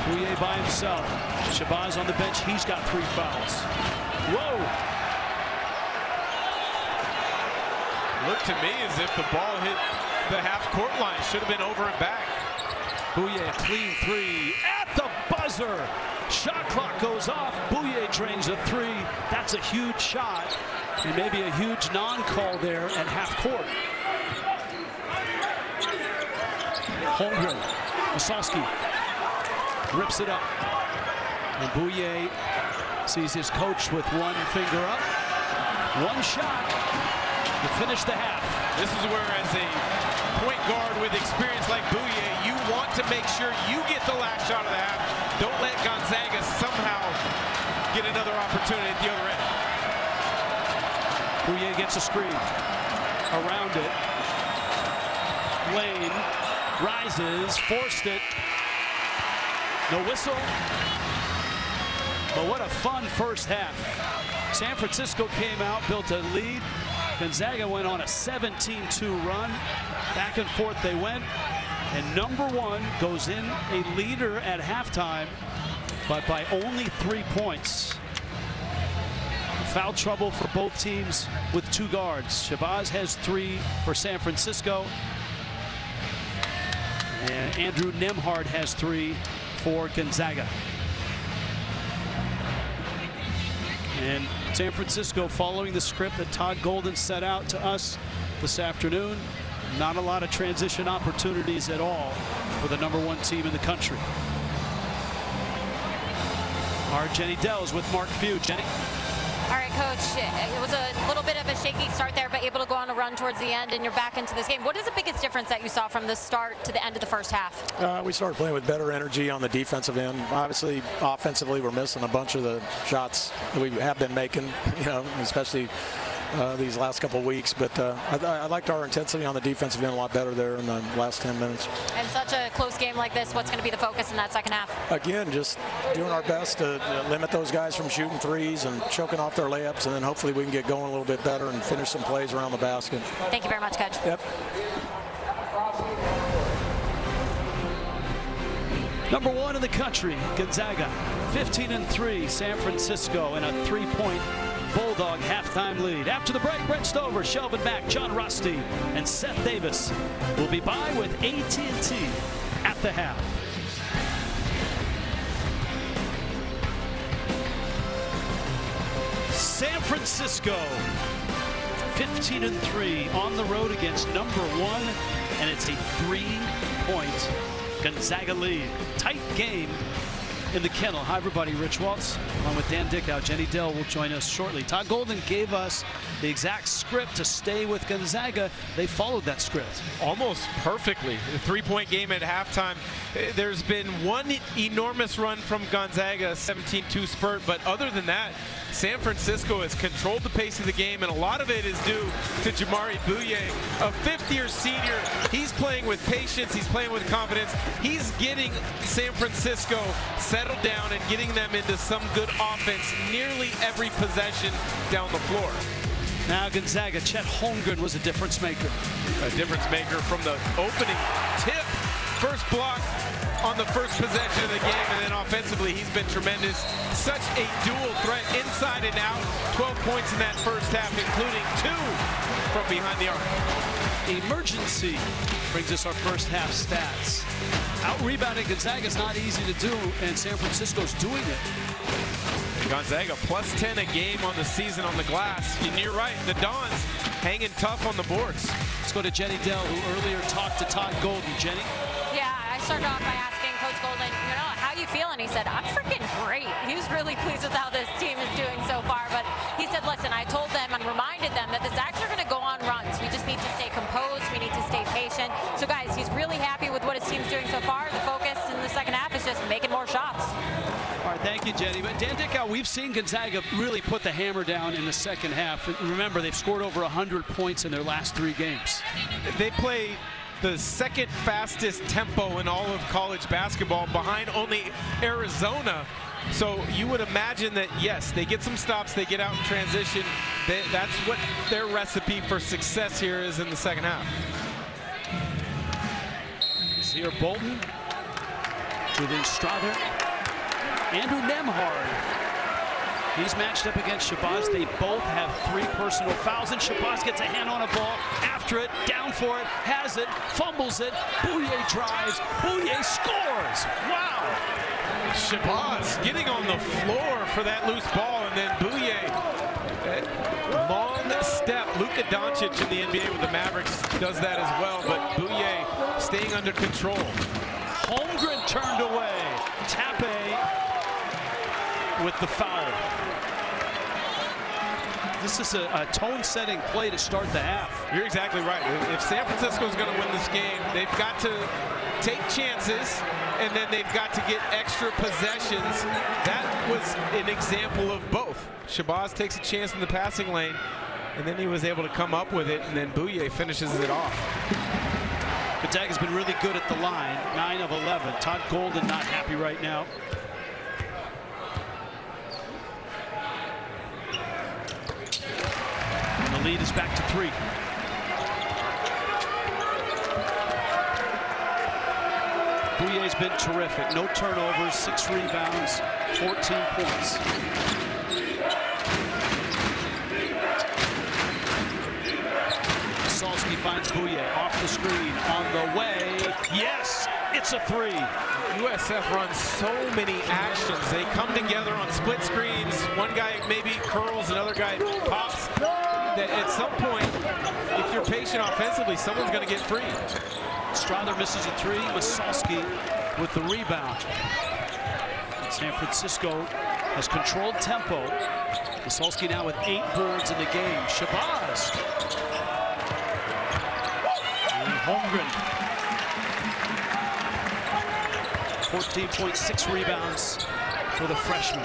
Bouye by himself. Shabazz on the bench. He's got 3 fouls. Whoa!
Looked to me as if the ball hit the half-court line. Should have been over and back.
Bouye, a clean 3 at the buzzer. Shot clock goes off. Bouye drains a 3. That's a huge shot, and maybe a huge non-call there at half court. Holmgren, Masalski rips it up, and Bouye sees his coach with 1 finger up. 1 shot to finish the half.
This is where, as a point guard with experience like Bouye, you want to make sure you get the last shot of the half. Don't let Gonzaga somehow get another opportunity at the other end.
Bouye gets a screen. Around it. Lane rises, forced it. No whistle. But what a fun first half. San Francisco came out, built a lead. Gonzaga went on a 17-2 run. Back and forth they went. And number 1 goes in a leader at halftime, but by only 3 points. Foul trouble for both teams with 2 guards. Shabazz has 3 for San Francisco. And Andrew Nemhart has 3 for Gonzaga. And San Francisco following the script that Todd Golden set out to us this afternoon. Not a lot of transition opportunities at all for the #1 team in the country. Our Jenny Dells with Mark Few. Jenny.
All right, Coach, it was a little bit of a shaky start there, but able to go on a run towards the end, and you're back into this game. What is the biggest difference that you saw from the start to the end of the first half?
We started playing with better energy on the defensive end. Obviously, offensively, we're missing a bunch of the shots that we have been making, especially these last couple of weeks. But I liked our intensity on the defensive end a lot better there in the last 10 minutes.
And such a close game like this, what's going to be the focus in that second half?
Again, just doing our best to limit those guys from shooting threes and choking off their layups, and then hopefully we can get going a little bit better and finish some plays around the basket.
Thank you very much, Coach.
Yep.
#1 in the country, Gonzaga, 15-3. San Francisco in a 3-point Bulldog halftime lead. After the break, Brent Stover, Shelvin Mack, John Rusty, and Seth Davis will be by with AT&T at the half. San Francisco, 15-3 on the road against #1, and it's a 3-point Gonzaga lead. Tight game in the kennel. Hi, everybody. Rich Waltz, along with Dan Dickow. Jenny Dell will join us shortly. Todd Golden gave us the exact script to stay with Gonzaga. They followed that script.
Almost perfectly. The 3-point game at halftime. There's been one enormous run from Gonzaga, 17-2 spurt, but other than that, San Francisco has controlled the pace of the game, and a lot of it is due to Jamari Bouye, a fifth-year senior. He's playing with patience. He's playing with confidence. He's getting San Francisco settled down and getting them into some good offense nearly every possession down the floor.
Now Gonzaga, Chet Holmgren was a difference maker.
A difference maker from the opening tip. First block on the first possession of the game, and then offensively he's been tremendous. Such a dual threat inside and out. 12 points in that first half, including 2 from behind the arc.
Emergency brings us our first half stats. Out-rebounding Gonzaga's not easy to do, and San Francisco's doing it.
Gonzaga plus 10 a game on the season on the glass. And you're right, the Dons hanging tough on the boards.
Let's go to Jenny Dell, who earlier talked to Todd Golden. Jenny?
Yeah, I started off by asking Coach Golden, how you feeling? He said, I'm freaking great. He was really pleased with how this team is doing so far. But he said, listen, I told them and reminded them that the Zags are going to go on runs. We just need to stay composed. We need to stay patient. So, guys, he's really happy with what his team's doing so far. The focus in the second half is just making more shots.
All right, thank you, Jenny. But Dan Dickow, we've seen Gonzaga really put the hammer down in the second half. Remember, they've scored over 100 points in their last 3 games.
They play the second fastest tempo in all of college basketball, behind only Arizona. So you would imagine that, yes, they get some stops, they get out in transition. That's what their recipe for success here is in the second half.
Here, Bolton, Julian Strother, Andrew Nembhard. He's matched up against Shabazz. They both have 3 personal fouls, and Shabazz gets a hand on a ball, after it, down for it, has it, fumbles it. Bouye drives, Bouye scores. Wow.
Shabazz getting on the floor for that loose ball, and then Bouye, long step. Luka Doncic in the NBA with the Mavericks does that as well, but Bouye staying under control.
Holmgren turned away. Tape with the foul. This is a tone-setting play to start the half.
You're exactly right. If San Francisco is going to win this game, they've got to take chances, and then they've got to get extra possessions. That was an example of both. Shabazz takes a chance in the passing lane, and then he was able to come up with it, and then Bouye finishes it off.
Gonzaga's been really good at the line, 9 of 11. Todd Golden not happy right now. And the lead is back to 3. Bouye's been terrific. No turnovers, 6 rebounds, 14 points. Salsky finds Bouye off the screen, on the way. Yes, it's Hits a three.
USF runs so many actions. They come together on split screens. One guy maybe curls, another guy pops. That at some point, if you're patient offensively, someone's going to get free.
Strother misses a three. Masalski with the rebound. San Francisco has controlled tempo. Masalski now with 8 boards in the game. Shabazz. And Holmgren. 14.6 rebounds for the freshman.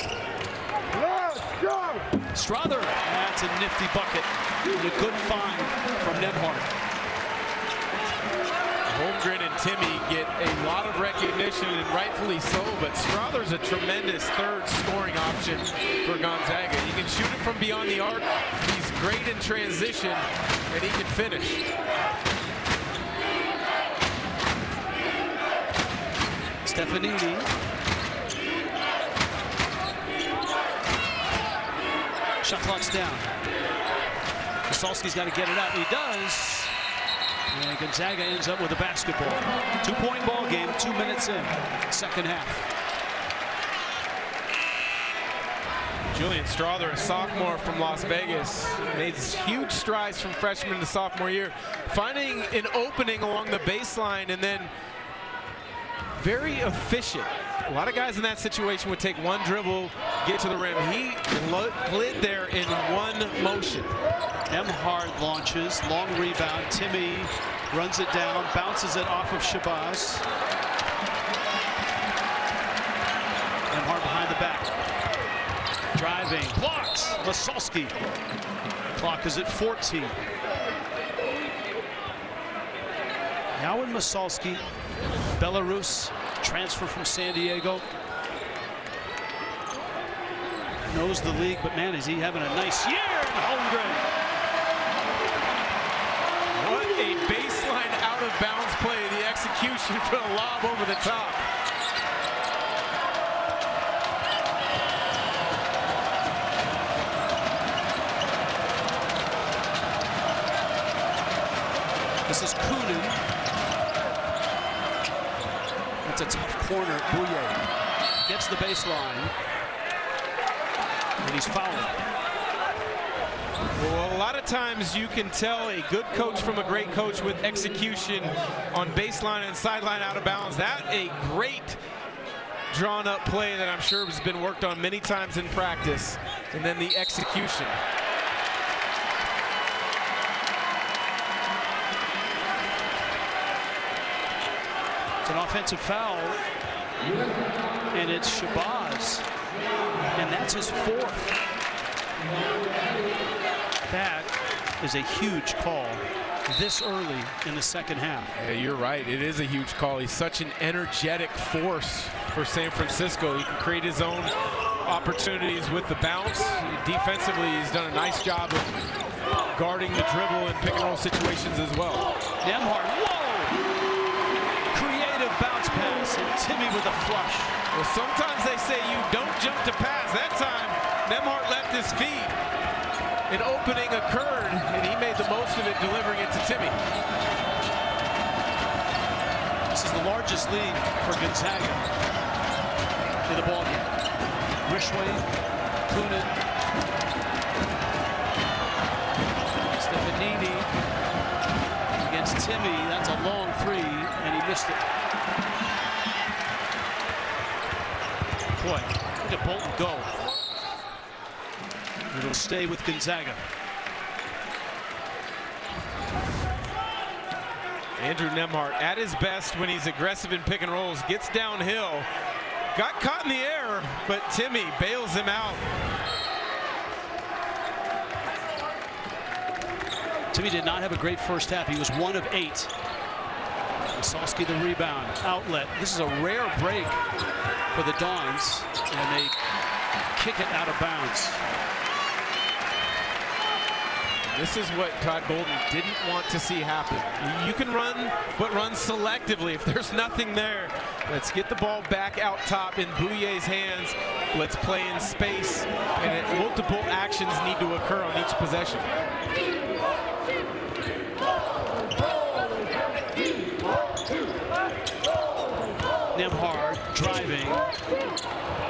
Strother, that's a nifty bucket. And a good find from Nembhard.
Holmgren and Timmy get a lot of recognition, and rightfully so, but Strother's a tremendous third scoring option for Gonzaga. He can shoot it from beyond the arc. He's great in transition, and he can finish.
Stefanini. Shot clock's down. Masalski's got to get it up. He does. And Gonzaga ends up with a basketball. 2-point ball game, 2 minutes in, second half.
Julian Strother, a sophomore from Las Vegas, made huge strides from freshman to sophomore year, finding an opening along the baseline and then very efficient. A lot of guys in that situation would take one dribble, get to the rim. He lit there in one motion.
Nembhard launches, long rebound. Timmy runs it down, bounces it off of Shabazz. Nembhard behind the back. Driving, blocked. Masalski. Clock is at 14. Now in Masalski, Belarus, transfer from San Diego. Knows the league, but man, is he having a nice year. Holmgren.
What a baseline out of bounds play. The execution for a lob over the top.
This is Kunin. That's a tough corner. Bouye gets the baseline. And he's fouled.
Well, a lot of times you can tell a good coach from a great coach with execution on baseline and sideline out of bounds. That a great drawn up play that I'm sure has been worked on many times in practice. And then the execution.
It's an offensive foul. And it's Shabazz. And that's his 4th. That is a huge call this early in the second half.
Yeah, you're right. It is a huge call. He's such an energetic force for San Francisco. He can create his own opportunities with the bounce. Defensively, he's done a nice job of guarding the dribble in pick and roll situations as well.
Nembhard, whoa! Creative bounce pass, and Timmy with a flush.
Well, sometimes they say you don't jump to pass. That time, Nembhard left his feet. An opening occurred, and he made the most of it, delivering it to Timmy.
This is the largest lead for Gonzaga in the ballgame. Rishway, Kunin, Stefanini against Timmy. That's a long 3, and he missed it. Boy, look at Bolton go. It'll stay with Gonzaga.
Andrew Nembhard at his best when he's aggressive in pick and rolls, gets downhill, got caught in the air, but Timmy bails him out.
Timmy did not have a great first half. He was 1 of 8. Masalski the rebound, outlet. This is a rare break for the Dons, and they kick it out of bounds.
This is what Todd Golden didn't want to see happen. You can run, but run selectively. If there's nothing there, let's get the ball back out top in Bouye's hands. Let's play in space, and multiple actions need to occur on each possession.
Nemhard driving.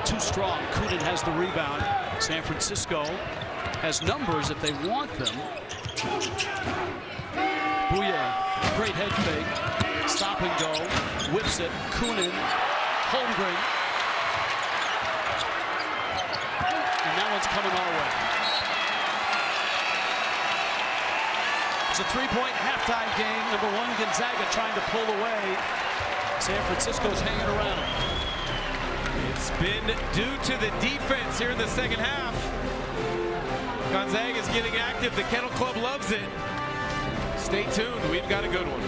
Too strong. Kunin has the rebound. San Francisco has numbers if they want them. Bouye, great head fake. Stop and go. Whips it. Kunin. Holmgren. And that one's coming our way. It's a three-point halftime game. Number one, Gonzaga trying to pull away. San Francisco's hanging around.
It's been due to the defense here in the second half. Gonzaga's getting active. The Kennel Club loves it. Stay tuned. We've got a good one.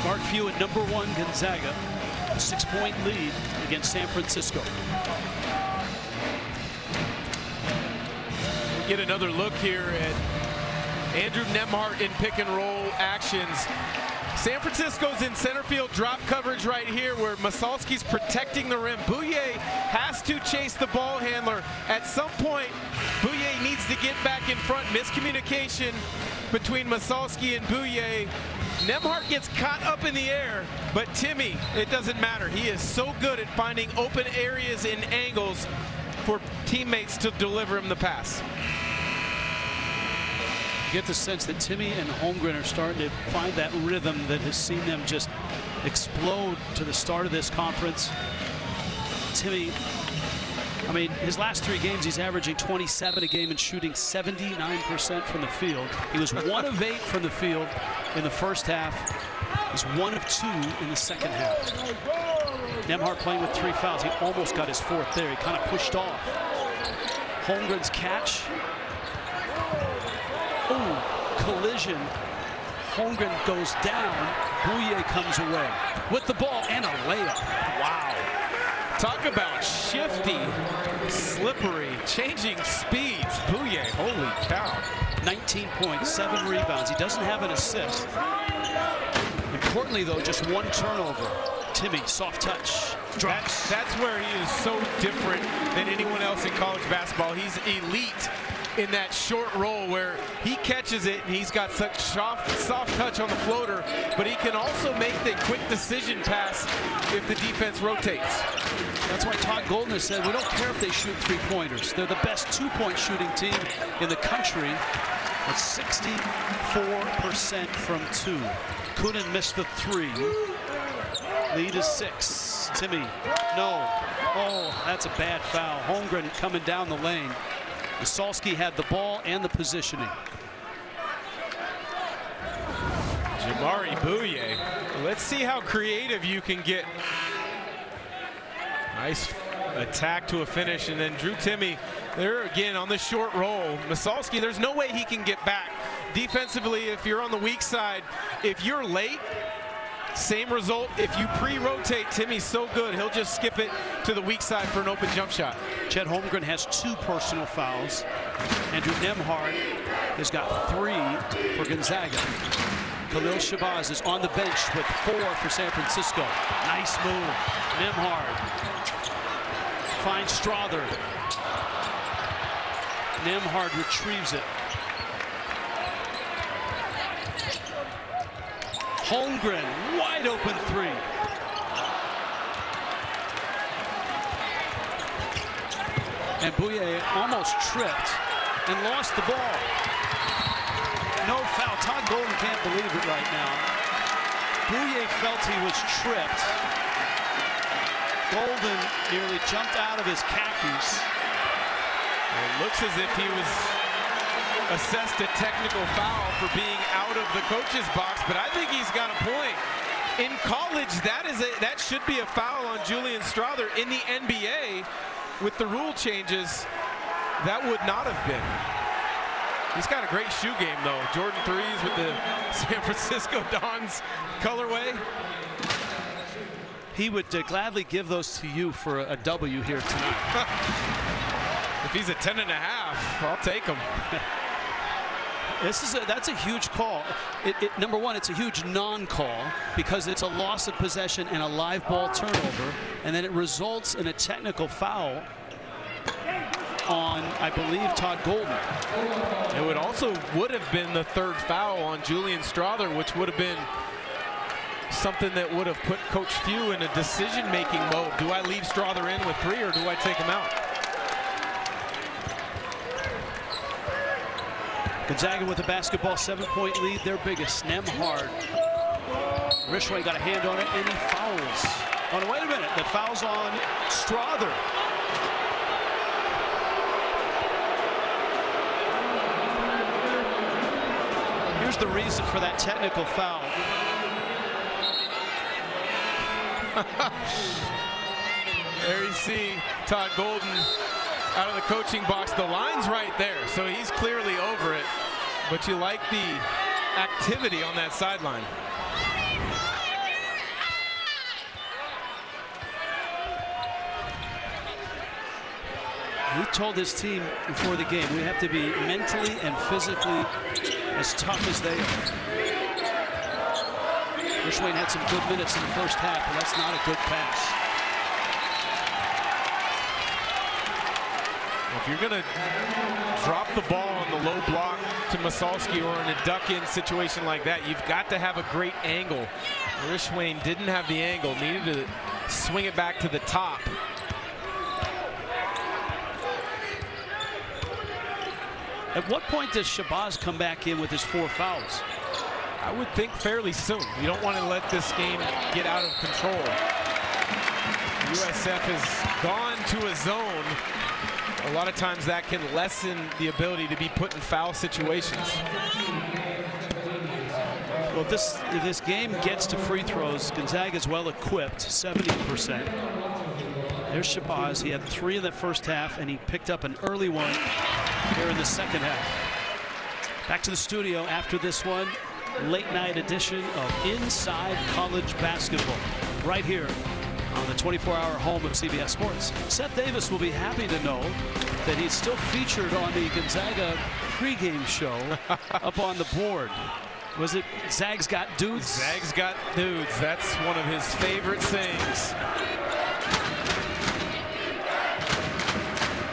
Mark Few at number one, Gonzaga. A 6-point lead against San Francisco.
Get another look here at Andrew Nemhard in pick and roll actions. San Francisco's in center field drop coverage right here where Masalski's protecting the rim. Bouye has to chase the ball handler. At some point, Bouye needs to get back in front. Miscommunication between Masalski and Bouye. Nemhard gets caught up in the air, but Timmy, it doesn't matter. He is so good at finding open areas and angles for teammates to deliver him the pass.
You get the sense that Timmy and Holmgren are starting to find that rhythm that has seen them just explode to the start of this conference. Timmy, I mean, his last 3 games, he's averaging 27 a game and shooting 79% from the field. He was 1 of 8 from the field in the first half. He's 1 of 2 in the second half. Nemhard playing with 3 fouls. He almost got his 4th there. He kind of pushed off. Holmgren's catch. Ooh, collision. Holmgren goes down. Bouye comes away with the ball and a layup. Wow.
Talk about shifty, slippery, changing speeds. Bouye, holy cow.
19 points, 7 rebounds. He doesn't have an assist. Importantly, though, just 1 turnover. Timmy, soft touch. Drops.
That's where he is so different than anyone else in college basketball. He's elite in that short roll where he catches it and he's got such soft touch on the floater, but he can also make the quick decision pass if the defense rotates.
That's why Todd Golden has said we don't care if they shoot 3-pointers. They're the best 2-point shooting team in the country at 64% from 2. Kunin missed the 3. Lead is 6. Timmy, no. Oh, that's a bad foul. Holmgren coming down the lane. Masalski had the ball and the positioning.
Jamari Bouye. Let's see how creative you can get. Nice attack to a finish, and then Drew Timmy there again on the short roll. Masalski, there's no way he can get back. Defensively, if you're on the weak side, if you're late, same result. If you pre-rotate, Timmy's so good, he'll just skip it to the weak side for an open jump shot.
Chet Holmgren has 2 personal fouls. Andrew Nemhard has got 3 for Gonzaga. Khalil Shabazz is on the bench with 4 for San Francisco. Nice move. Nemhard finds Strother. Nemhard retrieves it. Holmgren, wide open 3. And Bouye almost tripped and lost the ball. No foul. Todd Golden can't believe it right now. Bouye felt he was tripped. Golden nearly jumped out of his khakis.
It looks as if he was assessed a technical foul for being out of the coach's box, but I think he's got a point. In college, that should be a foul on Julian Strother. In the NBA, with the rule changes, that would not have been. He's got a great shoe game, though. Jordan 3s with the San Francisco Dons colorway.
He would gladly give those to you for a W here tonight.
If he's a 10.5, I'll take him.
That's a huge call. Number one, it's a huge non-call because it's a loss of possession and a live ball turnover, and then it results in a technical foul on, I believe, Todd Golden.
It would have been the 3rd foul on Julian Strother, which would have been something that would have put Coach Few in a decision-making mode. Do I leave Strother in with 3 or do I take him out?
Gonzaga with the basketball, 7-point lead, their biggest. Nemhard. Rishway got a hand on it, and he fouls. Oh, no, wait a minute. The foul's on Strother. Here's the reason for that technical foul.
There you see Todd Golden out of the coaching box. The line's right there, so he's clearly over it. But you like the activity on that sideline.
He told his team before the game, we have to be mentally and physically as tough as they are. Rishwain had some good minutes in the first half, but that's not a good pass.
If you're going to drop the ball on the low block to Masalski or in a duck-in situation like that, you've got to have a great angle. Rishwain didn't have the angle, needed to swing it back to the top.
At what point does Shabazz come back in with his 4 fouls?
I would think fairly soon. You don't want to let this game get out of control. USF has gone to a zone. A lot of times that can lessen the ability to be put in foul situations.
Well, if this game gets to free throws, Gonzaga's well equipped, 70%. There's Shabazz. He had 3 in the first half, and he picked up an early one here in the second half. Back to the studio after this one. Late night edition of Inside College Basketball right here on the 24-hour home of CBS Sports. Seth Davis will be happy to know that he's still featured on the Gonzaga pregame show up on the board. Was it Zags got dudes?
Zags got dudes. That's one of his favorite sayings.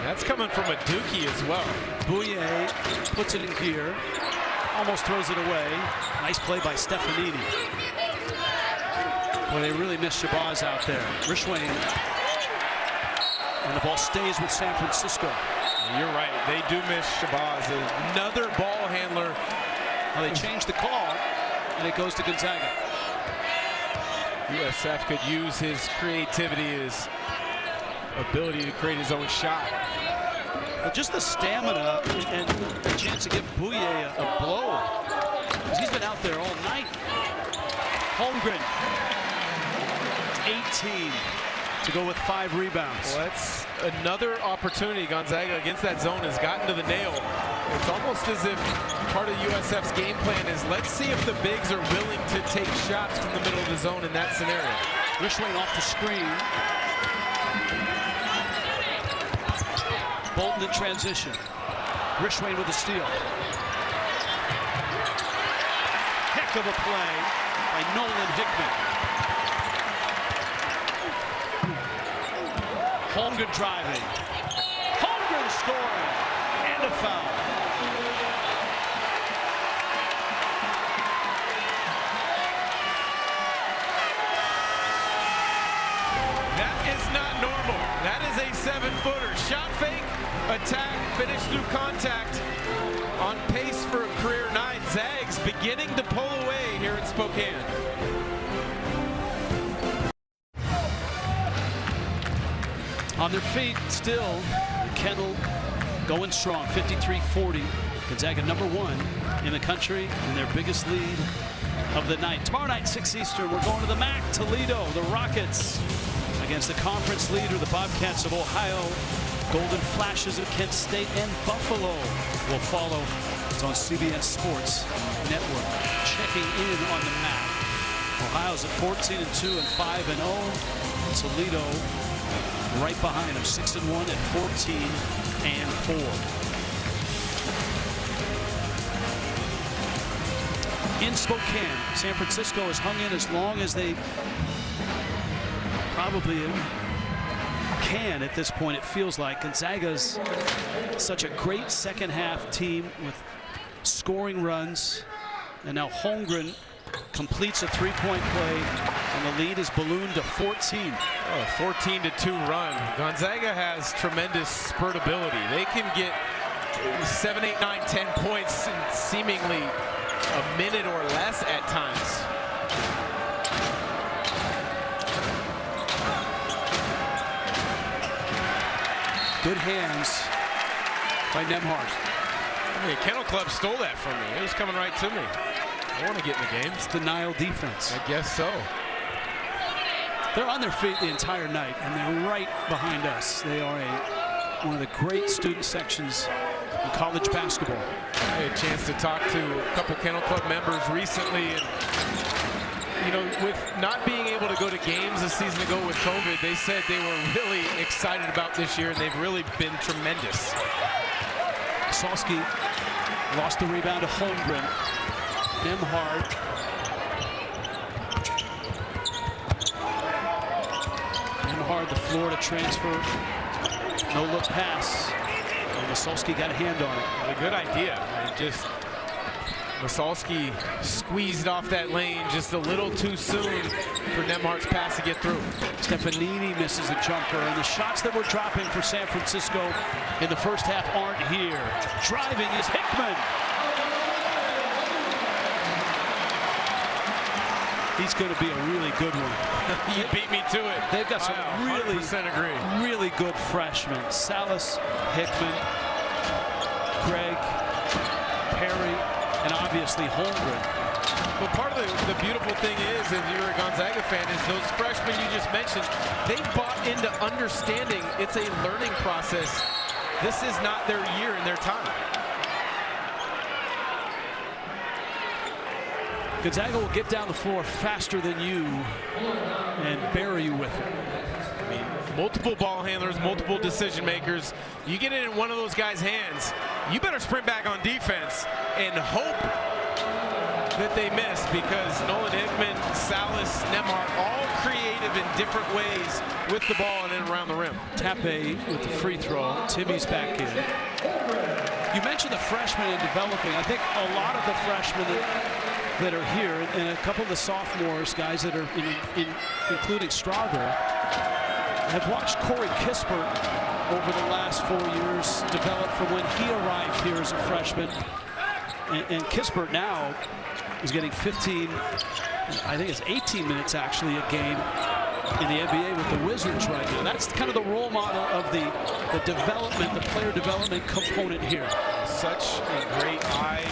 That's coming from a Dookie as well.
Bouye puts it in gear. Almost throws it away. Nice play by Stefanini. Boy, they really missed Shabazz out there. Rishwain. And the ball stays with San Francisco.
You're right. They do miss Shabazz. Another ball handler.
Well, they changed the call, and it goes to Gonzaga.
USF could use his creativity, his ability to create his own shot.
But just the stamina and the chance to give Bouye a blow. Because he's been out there all night. Holmgren, 18 to go with 5 rebounds.
Well, that's another opportunity. Gonzaga against that zone has gotten to the nail. It's almost as if part of USF's game plan is let's see if the bigs are willing to take shots from the middle of the zone in that scenario.
Rishwain off the screen. Bolton in transition. Rishwain with a steal. Heck of a play by Nolan Hickman. Holmgren driving. Holmgren scoring. And a foul.
That is not normal. That is a 7-footer. Shot fake, attack, finish through contact. On pace for a career 9. Zags beginning to pull away here in Spokane.
On their feet still, Kendall going strong, 53-40. Gonzaga #1 in the country and their biggest lead of the night. Tomorrow night, 6 Eastern, we're going to the MAC, Toledo, the Rockets against the conference leader, the Bobcats of Ohio. Golden Flashes of Kent State and Buffalo will follow. It's on CBS Sports Network. Checking in on the map. Ohio's at 14-2 and 5-0. Toledo right behind them, 6-1 at 14-4. In Spokane, San Francisco has hung in as long as they probably can at this point. It feels like Gonzaga's such a great second half team with scoring runs, and now Holmgren completes a three-point play, and the lead is ballooned to 14.
Oh, 14-2 run. Gonzaga has tremendous spurtability. They can get 7, 8, 9, 10 points in seemingly a minute or less at times.
Good hands by Nembhard.
I mean, Kennel Club stole that from me. It was coming right to me. I want to get in the game.
It's denial defense.
I guess so.
They're on their feet the entire night, and they're right behind us. They are one of the great student sections in college basketball.
I had a chance to talk to a couple Kennel Club members recently, and you know, with not being able to go to games a season ago with COVID, they said they were really excited about this year, and they've really been tremendous.
Salski lost the rebound to Holmgren. Nembhard. Nembhard, the Florida transfer. No look pass. And Masalski got a hand on it.
A good idea. Masalski squeezed off that lane just a little too soon for Nembhard's pass to get through.
Stefanini misses a jumper, and the shots that were dropping for San Francisco in the first half aren't here. Driving is Hickman. He's going to be a really good one.
You beat me to it.
They've got some really good freshmen. Salas, Hickman, Greg, Perry, and obviously Holmgren.
Well, part of the beautiful thing is, if you're a Gonzaga fan, is those freshmen you just mentioned, they bought into understanding it's a learning process. This is not their year and their time.
Gonzaga will get down the floor faster than you and bury you with it.
I mean, multiple ball handlers, multiple decision makers. You get it in one of those guys' hands, you better sprint back on defense and hope that they miss, because Nolan Hickman, Salas, Nembhard, all creative in different ways with the ball and then around the rim.
Tape with the free throw. Timmy's back in. You mentioned the freshmen and developing. I think a lot of the freshmen that are here, and a couple of the sophomores, guys that are including Strauger, have watched Corey Kispert over the last 4 years develop from when he arrived here as a freshman. And Kispert now is getting 15, I think it's 18 minutes actually a game in the NBA with the Wizards right now. That's kind of the role model of the development, the player development component here.
Such a great eye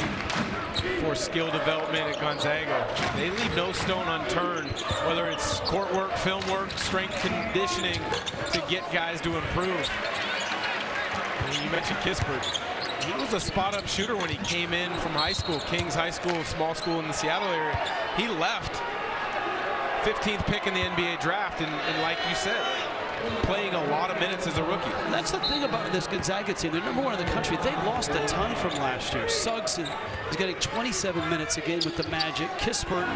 for skill development at Gonzaga. They leave no stone unturned, whether it's court work, film work, strength conditioning, to get guys to improve. And you mentioned Kispert. He was a spot-up shooter when he came in from high school, King's High School, small school in the Seattle area. He left 15th pick in the NBA draft, and like you said, playing a lot of minutes as a rookie.
And that's the thing about this Gonzaga team. They're number one in the country. They lost a ton from last year. Suggs is getting 27 minutes a game with the Magic. Kispert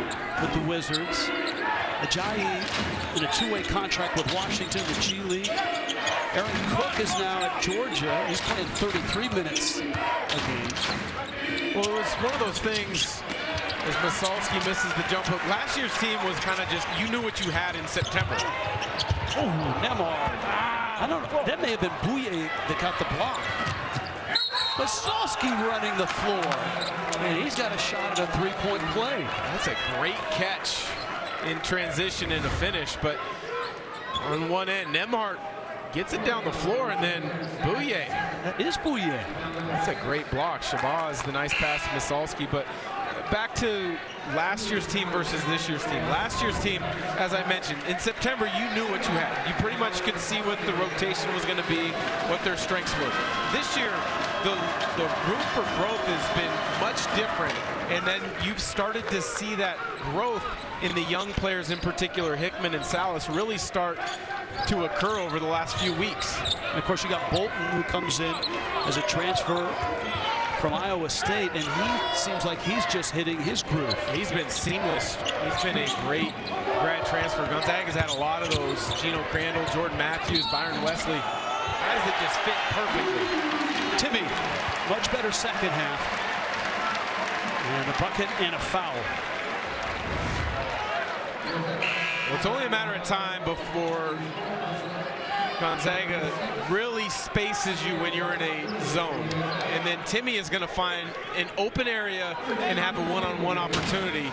with the Wizards. Ajayi in a two-way contract with Washington, the G League. Aaron Cook is now at Georgia. He's playing 33 minutes a game.
Well, it was one of those things, as Masalski misses the jump hook. Last year's team was kind of just, you knew what you had in September.
Oh, Nembhard. I don't know. That may have been Bouye that got the block. Masalski running the floor. And he's got a shot at a three-point play.
That's a great catch in transition and a finish, but on one end, Nembhard gets it down the floor, and then Bouye.
That is Bouye.
That's a great block. Shabazz, the nice pass to Masalski. But back to last year's team versus this year's team. Last year's team, as I mentioned, in September, you knew what you had. You pretty much could see what the rotation was going to be, what their strengths were. This year, the room for growth has been much different, and then you've started to see that growth in the young players, in particular Hickman and Salas, really start to occur over the last few weeks.
And of course, you got Bolton, who comes in as a transfer from Iowa State, and he seems like he's just hitting his groove.
He's been seamless. He's been a great grad transfer. Gonzaga's had a lot of those. Gino Crandall, Jordan Matthews, Byron Wesley. Guys that just fit perfectly.
Timmy, much better second half. And a bucket and a foul.
Well, it's only a matter of time before Gonzaga really spaces you when you're in a zone. And then Timmy is going to find an open area and have a one-on-one opportunity.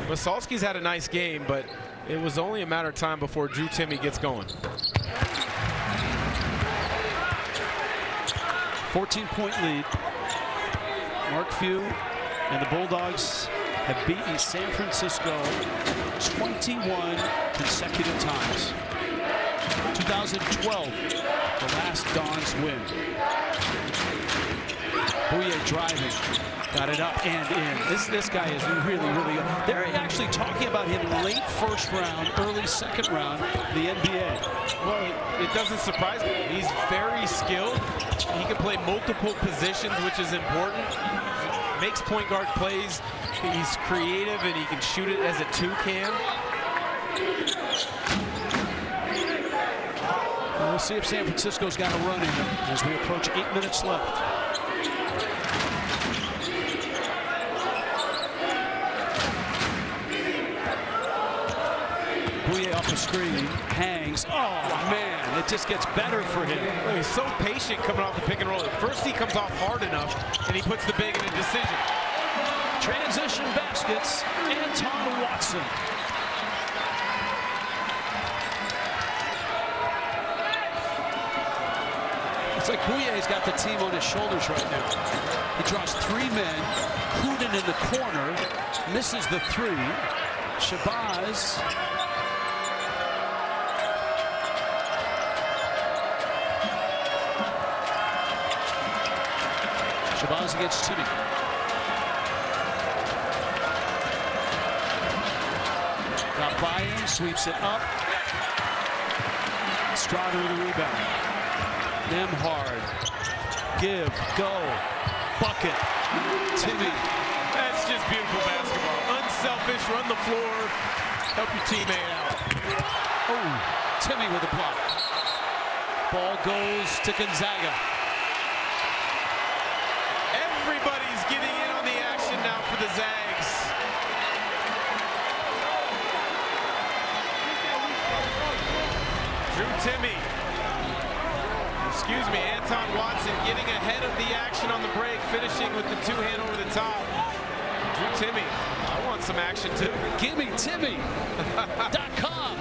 Masalski's had a nice game, but it was only a matter of time before Drew Timmy gets going.
14-point lead. Mark Few and the Bulldogs have beaten San Francisco 21 consecutive times. 2012, the last Dons win. Bouye driving, got it up and in. This guy is really, really good. They're actually talking about him late first round, early second round, the NBA.
Well, it doesn't surprise me. He's very skilled. He can play multiple positions, which is important. Makes point guard plays. He's creative and he can shoot it as a two can.
We'll see if San Francisco's got a run in them as we approach 8 minutes left. Bouye off the screen, hangs. Oh man, it just gets better for him.
Well, he's so patient coming off the pick and roll. At first he comes off hard enough and he puts the big in a decision.
Transition baskets, Anton Watson. It's like Bouye's got the team on his shoulders right now. He draws three men. Kudin in the corner, misses the three. Shabazz. Shabazz against Timmy. Got by him, sweeps it up. Strada with a rebound. Nemhard. Give, go, bucket. Timmy.
That's just beautiful basketball. Unselfish, run the floor, help your teammate out.
Oh, Timmy with a block. Ball goes to Gonzaga.
Everybody's getting in on the action now for the Zags. Drew Timmy. Excuse me, Anton Watson getting ahead of the action on the break, finishing with the two-hand over the top. Drew Timmy, I want some action too.
GimmeTimmy.com.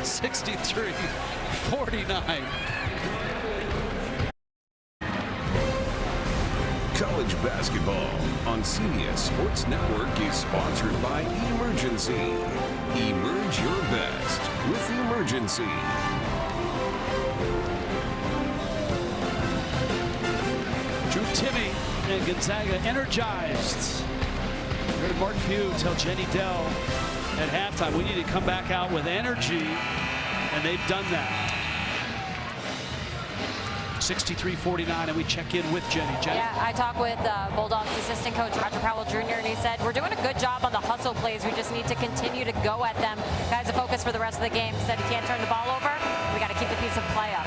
63-49.
College basketball on CBS Sports Network is sponsored by Emergency. Emerge your best with Emergency.
Drew Timmy and Gonzaga energized. We heard Mark Few tell Jenny Dell at halftime, we need to come back out with energy, and they've done that. 63-49, and we check in with Jenny. Jenny?
Yeah, I talked with Bulldogs assistant coach Roger Powell Jr., and he said, we're doing a good job on the hustle plays. We just need to continue to go at them. Guys, a focus for the rest of the game. He said he can't turn the ball over. We got to keep the piece of play up.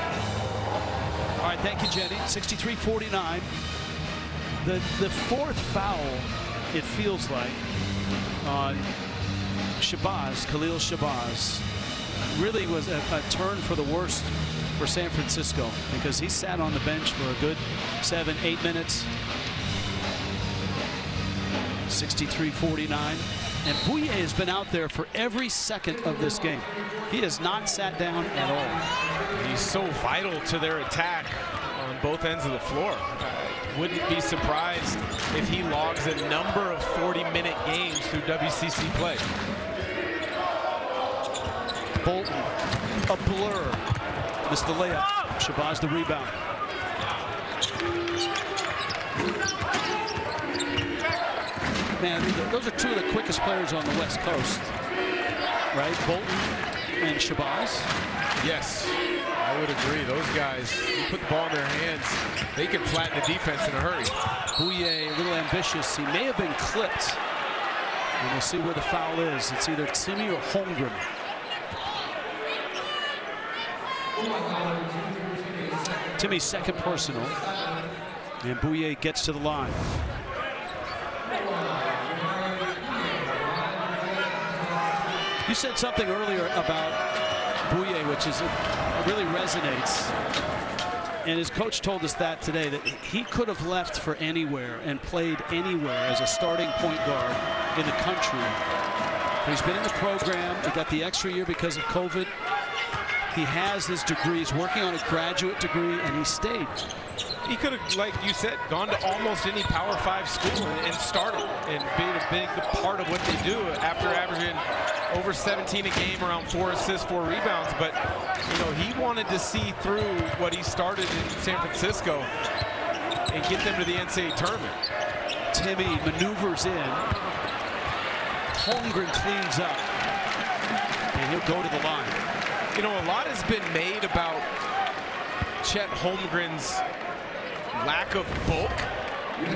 All right, thank you, Jenny. 63-49. The fourth foul, it feels like, on Shabazz, Khalil Shabazz, really was a turn for the worst for San Francisco, because he sat on the bench for a good 7-8 minutes. 63-49. And Bouye has been out there for every second of this game. He has not sat down at all.
He's so vital to their attack on both ends of the floor. Wouldn't be surprised if he logs a number of 40-minute games through WCC play.
Bolton, a blur. Missed the layup. Shabazz the rebound. Man, those are two of the quickest players on the West Coast, right? Bolton and Shabazz.
Yes, I would agree. Those guys, you put the ball in their hands, they can flatten the defense in a hurry.
Bouye, a little ambitious. He may have been clipped. And we'll see where the foul is. It's either Timmy or Holmgren. Timmy's second personal, and Bouye gets to the line. You said something earlier about Bouye, which is really resonates. And his coach told us that today, that he could have left for anywhere and played anywhere as a starting point guard in the country. But he's been in the program. He got the extra year because of COVID. He has his degrees, working on a graduate degree, and he stayed.
He could have, like you said, gone to almost any Power 5 school and started and been a big part of what they do after averaging over 17 a game, around 4 assists, 4 rebounds. But, you know, he wanted to see through what he started in San Francisco and get them to the NCAA tournament.
Timmy maneuvers in. Holmgren cleans up. And he'll go to the line.
You know, a lot has been made about Chet Holmgren's lack of bulk,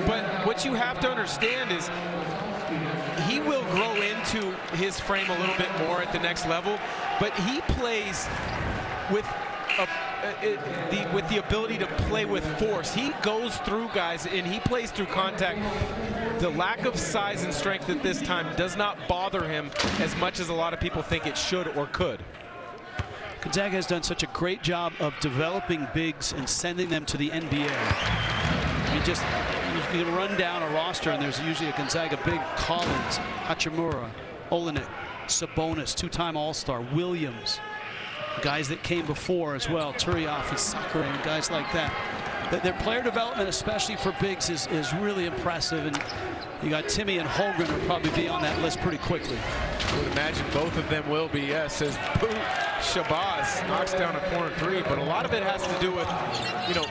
but what you have to understand is he will grow into his frame a little bit more at the next level, but he plays with the ability to play with force. He goes through guys and he plays through contact. The lack of size and strength at this time does not bother him as much as a lot of people think it should or could.
Gonzaga has done such a great job of developing bigs and sending them to the NBA. You can run down a roster and there's usually a Gonzaga big: Collins, Hachimura, Olenek, Sabonis, two-time All-Star, Williams, guys that came before as well, Turioff and Sakura and guys like that. Their player development, especially for bigs, is really impressive, and you got Timmy and Holmgren will probably be on that list pretty quickly.
I would imagine both of them will be, yes, as Shabazz knocks down a corner three, but a lot of it has to do with, you know,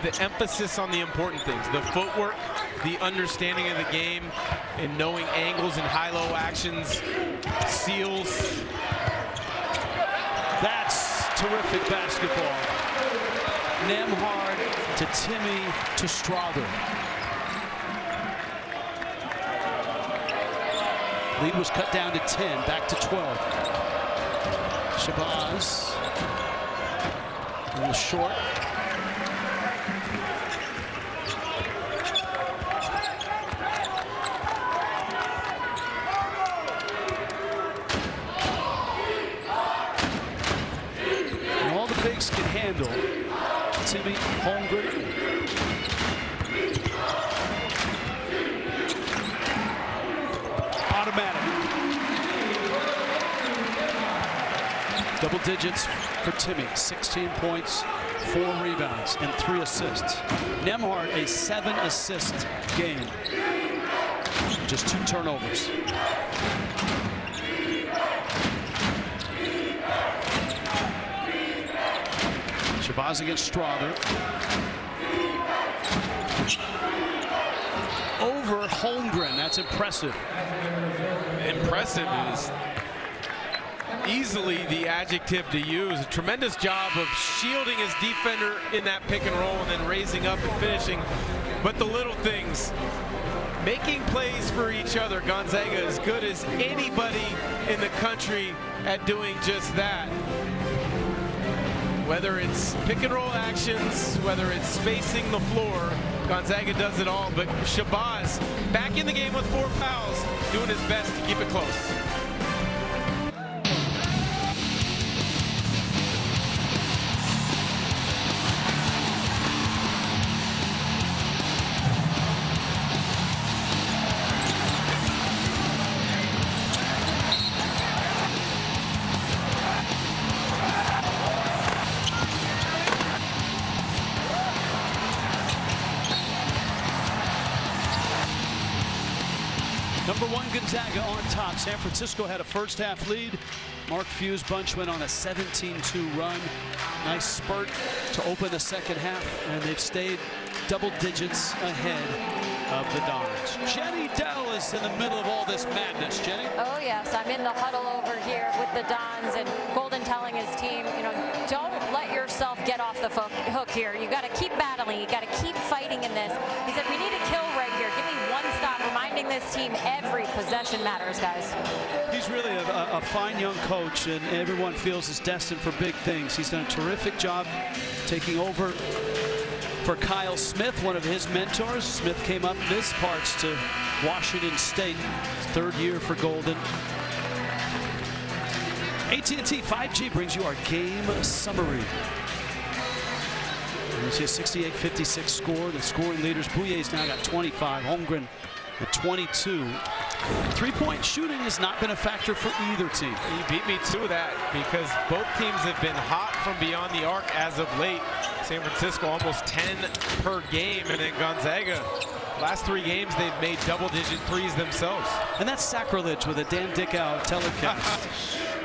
the emphasis on the important things, the footwork, the understanding of the game, and knowing angles and high-low actions, seals.
That's terrific basketball. Nembhard to Timmy to Strother. Lead was cut down to 10, back to 12. Shabazz, a little short. And all the bigs can handle. Timmy, Holmgren. Automatic. Double digits for Timmy. 16 points, 4 rebounds, and 3 assists. Nembhard, a 7-assist game. Just 2 turnovers. Shabazz against Strother. Over Holmgren. That's impressive.
Impressive is easily the adjective to use. A tremendous job of shielding his defender in that pick and roll and then raising up and finishing. But the little things, making plays for each other. Gonzaga as good as anybody in the country at doing just that. Whether it's pick and roll actions, whether it's spacing the floor, Gonzaga does it all. But Shabazz back in the game with 4 fouls, doing his best to keep it close.
Number 1 Gonzaga on top. San Francisco had a first half lead. Mark Few's bunch went on a 17-2 run. Nice spurt to open the second half, and they've stayed double digits ahead of the Dons. Jenny Dell is in the middle of all this madness. Jenny?
Oh yes, I'm in the huddle over here with the Dons, and Golden telling his team, you know, don't let yourself get off the hook here. You got to keep battling. You got to keep fighting in this. He said, we need a kill right here. Give me one stop, reminding this team every possession matters, guys.
He's really a fine young coach, and everyone feels is destined for big things. He's done a terrific job taking over for Kyle Smith, one of his mentors. Smith came up this parts to Washington State, 3rd year for Golden. AT&T 5G brings you our game summary. You see a 68-56 score. The scoring leaders, Bouyer's now got 25, Holmgren at 22. Three-point shooting has not been a factor for either team.
You beat me to that because both teams have been hot from beyond the arc as of late. San Francisco almost 10 per game, and then Gonzaga, last 3 games they've made double-digit threes themselves.
And that's sacrilege with a Dan Dickau telecast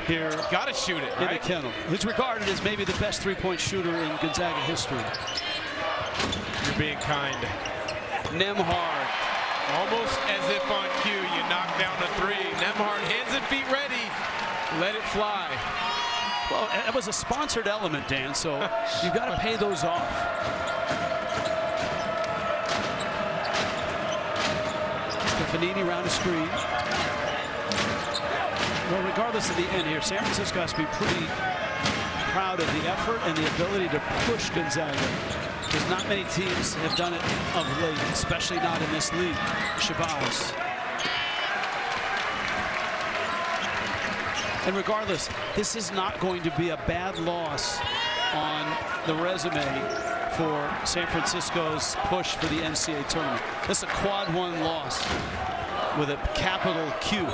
here.
Gotta shoot it,
in
right?
the kennel. Who's regarded as maybe the best three-point shooter in Gonzaga history.
You're being kind.
Nembhard.
Almost as if on cue, you knock down a 3. Nembhard, hands and feet ready. Let it fly.
Well, it was a sponsored element, Dan, so you've got to pay those off. Stefanini round the screen. Well, regardless of the end here, San Francisco has to be pretty proud of the effort and the ability to push Gonzaga. Because not many teams have done it of late, especially not in this league. Shabazz. And regardless, this is not going to be a bad loss on the resume for San Francisco's push for the NCAA tournament. This is a quad 1 loss with a capital Q.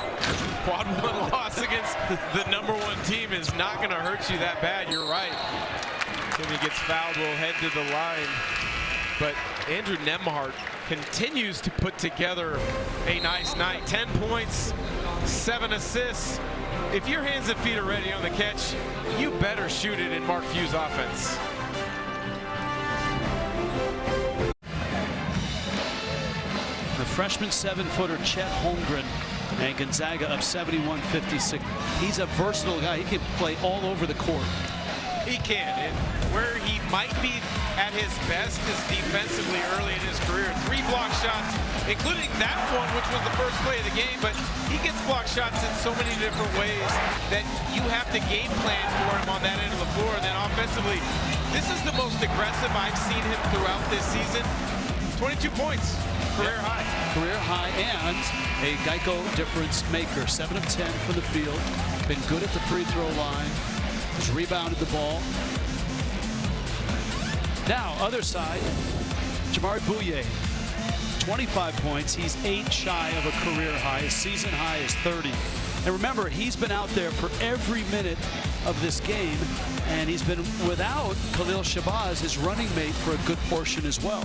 Quad 1 loss against the #1 team is not going to hurt you that bad. You're right. Timmy gets fouled, will head to the line. But Andrew Nembhard continues to put together a nice night. 10 points, 7 assists. If your hands and feet are ready on the catch, you better shoot it in Mark Few's offense.
The freshman 7-footer Chet Holmgren, and Gonzaga up 71-56. He's a versatile guy. He can play all over the court.
He can. And where he might be at his best is defensively early in his career. 3 block shots, including that one, which was the first play of the game. But he gets block shots in so many different ways that you have to game plan for him on that end of the floor. And then offensively, this is the most aggressive I've seen him throughout this season. 22 points, career high.
Career high and a Geico difference maker. 7 of 10 from the field. Been good at the free throw line. Has rebounded the ball. Now, other side, Jamari Bouye, 25 points. He's 8 shy of a career high. His season high is 30. And remember, he's been out there for every minute of this game, and he's been without Khalil Shabazz, his running mate, for a good portion as well.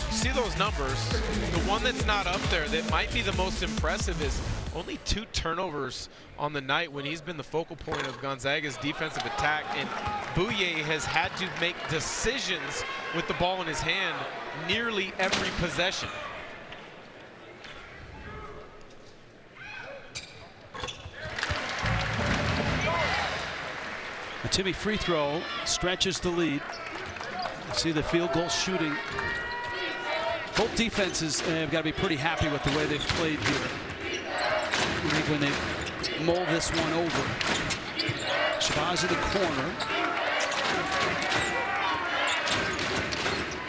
See those numbers. The one that's not up there that might be the most impressive is only 2 turnovers on the night when he's been the focal point of Gonzaga's defensive attack. And Bouye has had to make decisions with the ball in his hand nearly every possession.
A Timmy free throw stretches the lead. See the field goal shooting. Both defenses have got to be pretty happy with the way they've played here. I think when they mull this one over. Shabazz in the corner.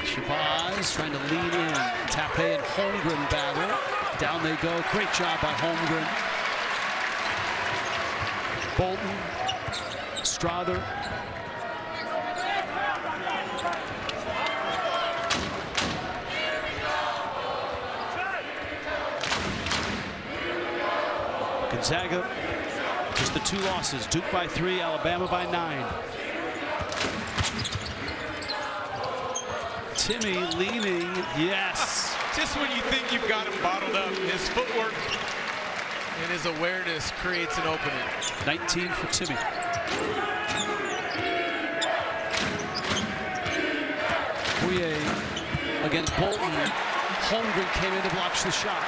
Shabazz trying to lean in. Tape and Holmgren battle. Down they go. Great job by Holmgren. Bolton. Strother. Gonzaga, just the 2 losses. Duke by 3, Alabama by 9. Timmy leaning, yes.
Just when you think you've got him bottled up, his footwork and his awareness creates an opening.
19 for Timmy. Bouye against Bolton. Holmgren came in to block the shot.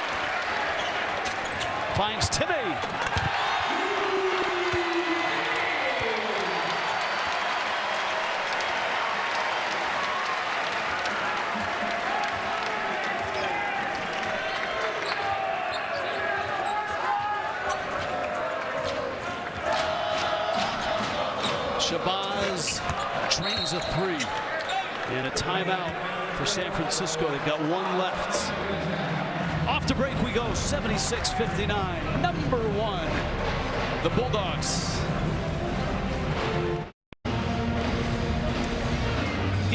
Finds Timmy. Shabazz drains a 3. And a timeout for San Francisco. They've got 1 left. Off to break we go, 76-59. #1, the Bulldogs.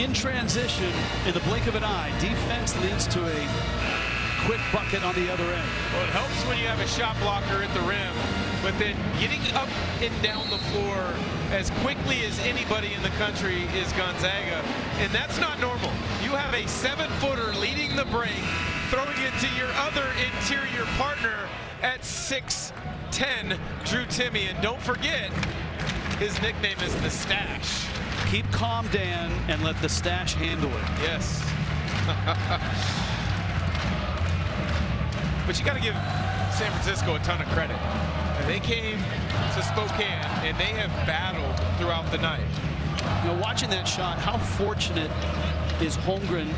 in transition, in the blink of an eye, defense leads to a quick bucket on the other end.
Well, it helps when you have a shot blocker at the rim, but then getting up and down the floor as quickly as anybody in the country is Gonzaga, and that's not normal. You have a 7-footer leading the break, throwing it to your other interior partner at 6'10", Drew Timme, and don't forget, his nickname is the Stash.
Keep calm, Dan, and let the Stash handle it.
Yes. But you got to give San Francisco a ton of credit. And they came to Spokane, and they have battled throughout the night.
You know, watching that shot, how fortunate is Holmgren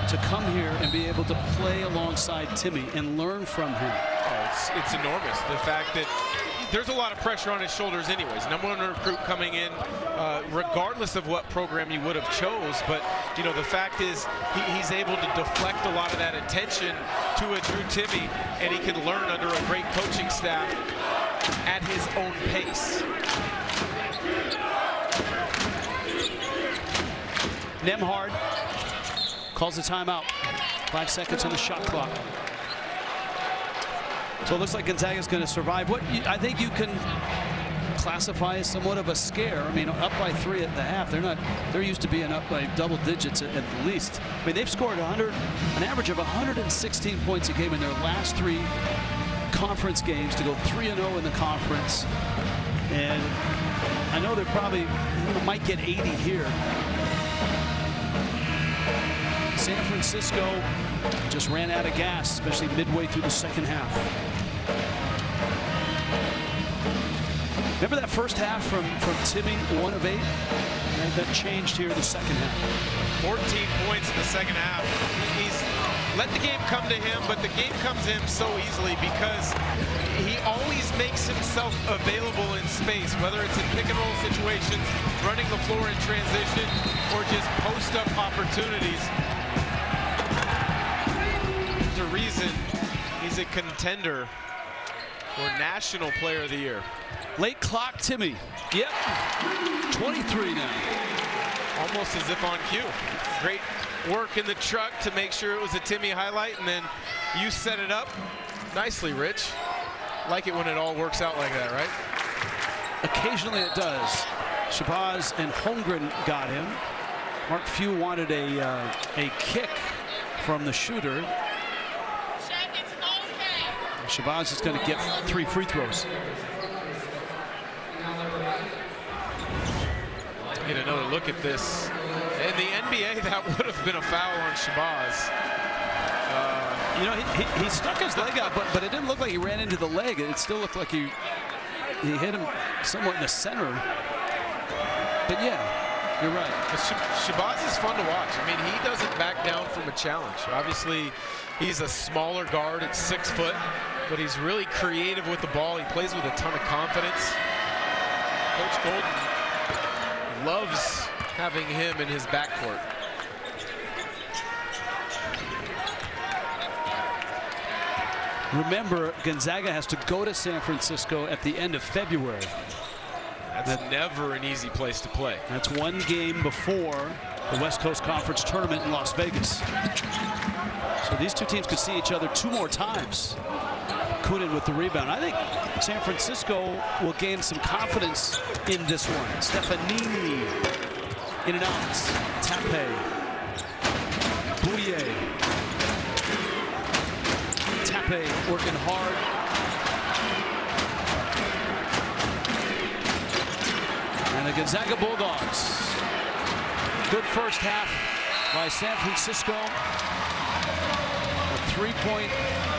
to come here and be able to play alongside Timme and learn from him?
Oh, it's enormous. The fact that there's a lot of pressure on his shoulders anyways. #1 recruit coming in, regardless of what program you would have chose. But, you know, the fact is he's able to deflect a lot of that attention to a Drew Timme, and he can learn under a great coaching staff at his own pace.
Nembhard calls the timeout. 5 seconds on the shot clock. So it looks like Gonzaga's going to survive. What I think you can classify as somewhat of a scare. I mean, up by 3 at the half. They're used to being up by double digits at the least. I mean, they've scored an average of 116 points a game in their last 3 conference games to go 3-0 in the conference. And I know they're probably might get 80 here. San Francisco just ran out of gas, especially midway through the second half. Remember that first half from Timme, 1 of 8? And that changed here in the second half.
14 points in the second half. He's let the game come to him, but the game comes to him so easily because he always makes himself available in space, whether it's in pick and roll situations, running the floor in transition, or just post-up opportunities. There's a reason he's a contender for National Player of the Year.
Late clock, Timme. Yep. 23 now.
Almost as if on cue. Great work in the truck to make sure it was a Timme highlight, and then you set it up nicely, Rich. Like it when it all works out like that, right?
Occasionally it does. Shabazz and Holmgren got him. Mark Few wanted a kick from the shooter. Shabazz is going to get 3 free throws.
Get another look at this. In the NBA, that would have been a foul on Shabazz.
You know, he stuck his leg out, but it didn't look like he ran into the leg. It still looked like he hit him somewhat in the center. But yeah, you're right.
Shabazz is fun to watch. I mean, he doesn't back down from a challenge. Obviously, he's a smaller guard at 6 foot, but he's really creative with the ball. He plays with a ton of confidence. Coach Golden loves having him in his backcourt.
Remember, Gonzaga has to go to San Francisco at the end of February.
That's never an easy place to play.
That's 1 game before the West Coast Conference tournament in Las Vegas. So these 2 teams could see each other 2 more times. Kunin with the rebound. I think San Francisco will gain some confidence in this one. Stefanini in and out. Tape. Bouye. Tape working hard. And the Gonzaga Bulldogs. Good first half by San Francisco. A 3-point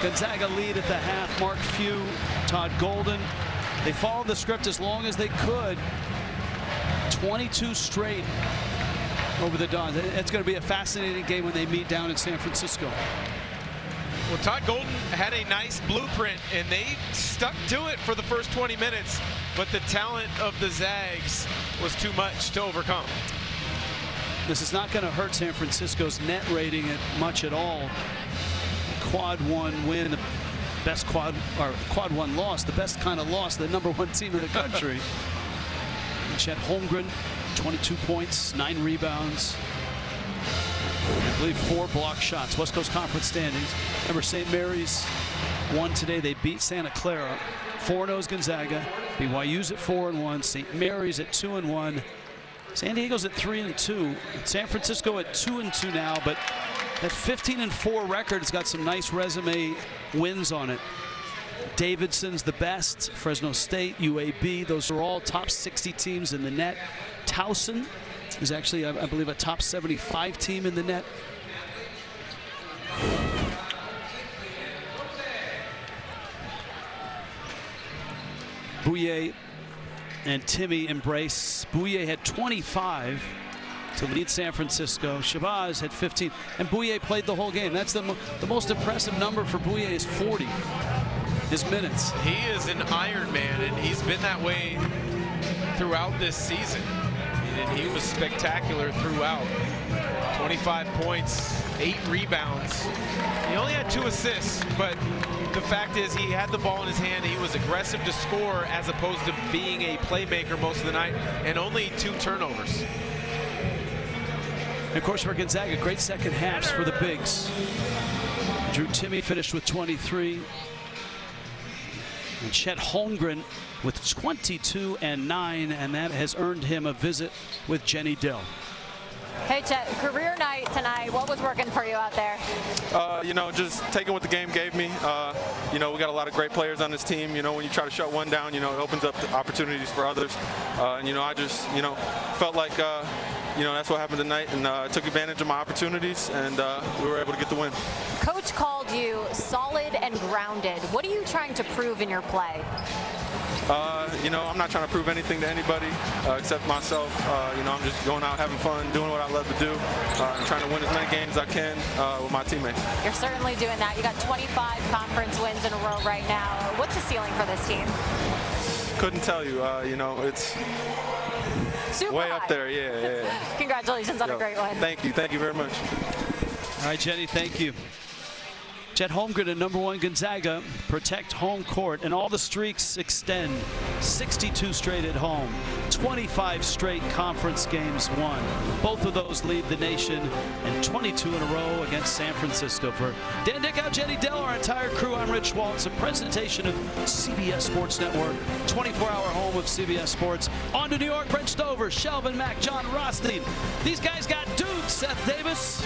Gonzaga lead at the half. Mark Few, Todd Golden. They followed the script as long as they could. 22 straight over the Dons. It's going to be a fascinating game when they meet down in San Francisco.
Well, Todd Golden had a nice blueprint, and they stuck to it for the first 20 minutes, but the talent of the Zags was too much to overcome.
This is not going to hurt San Francisco's net rating much at all. Quad 1 win, the best quad 1 loss, the best kind of loss, the #1 team in the country. And Chet Holmgren, 22 points, 9 rebounds. I believe 4 block shots. West Coast Conference standings. Remember, St. Mary's won today. They beat Santa Clara. 4-0 Gonzaga. BYU's at 4-1. St. Mary's at 2-1. San Diego's at 3-2. San Francisco at 2-2 now, but that 15-4 record has got some nice resume wins on it. Davidson's the best. Fresno State, UAB, those are all top 60 teams in the net. Towson is actually, I believe, a top 75 team in the net. Bouye and Timmy embrace. Bouye had 25 to lead San Francisco. Shabazz had 15, and Bouye played the whole game. That's the most impressive number for Bouye is 40. His minutes.
He is an Iron Man, and he's been that way throughout this season. And he was spectacular throughout. 25 points, 8 rebounds. He only had 2 assists, but the fact is he had the ball in his hand. He was aggressive to score as opposed to being a playmaker most of the night, and only 2 turnovers.
And of course, for Gonzaga, great second halves for the bigs. Drew Timme finished with 23. And Chet Holmgren with 22 and 9, and that has earned him a visit with Jenny Dill.
Hey Chet, career night tonight. What was working for you out there?
You know, just taking what the game gave me. You know, we got a lot of great players on this team. You know, when you try to shut one down, you know, it opens up the opportunities for others. And, you know, I just, you know, felt like, you know, that's what happened tonight, and took advantage of my opportunities, and we were able to get the win.
Coach called you solid and grounded. What are you trying to prove in your play?
You know, I'm not trying to prove anything to anybody except myself. You know, I'm just going out having fun, doing what I love to do, and trying to win as many games as I can with my teammates. You're
certainly doing that. You got 25 conference wins in a row right now. What's the ceiling for this team?
Couldn't tell you. You know, it's
super
way
high.
Up there. Yeah.
Congratulations on a great one.
Thank you very much.
All right, Jenny, thank you. Chet Holmgren at #1 Gonzaga, protect home court, and all the streaks extend. 62 straight at home, 25 straight conference games won. Both of those lead the nation, and 22 in a row against San Francisco. For Dan Dickow, Jenny Dill, our entire crew, I'm Rich Waltz, a presentation of CBS Sports Network, 24-hour home of CBS Sports. On to New York, Brent Stover, Shelvin Mack, John Rothstein. These guys got dudes, Seth Davis.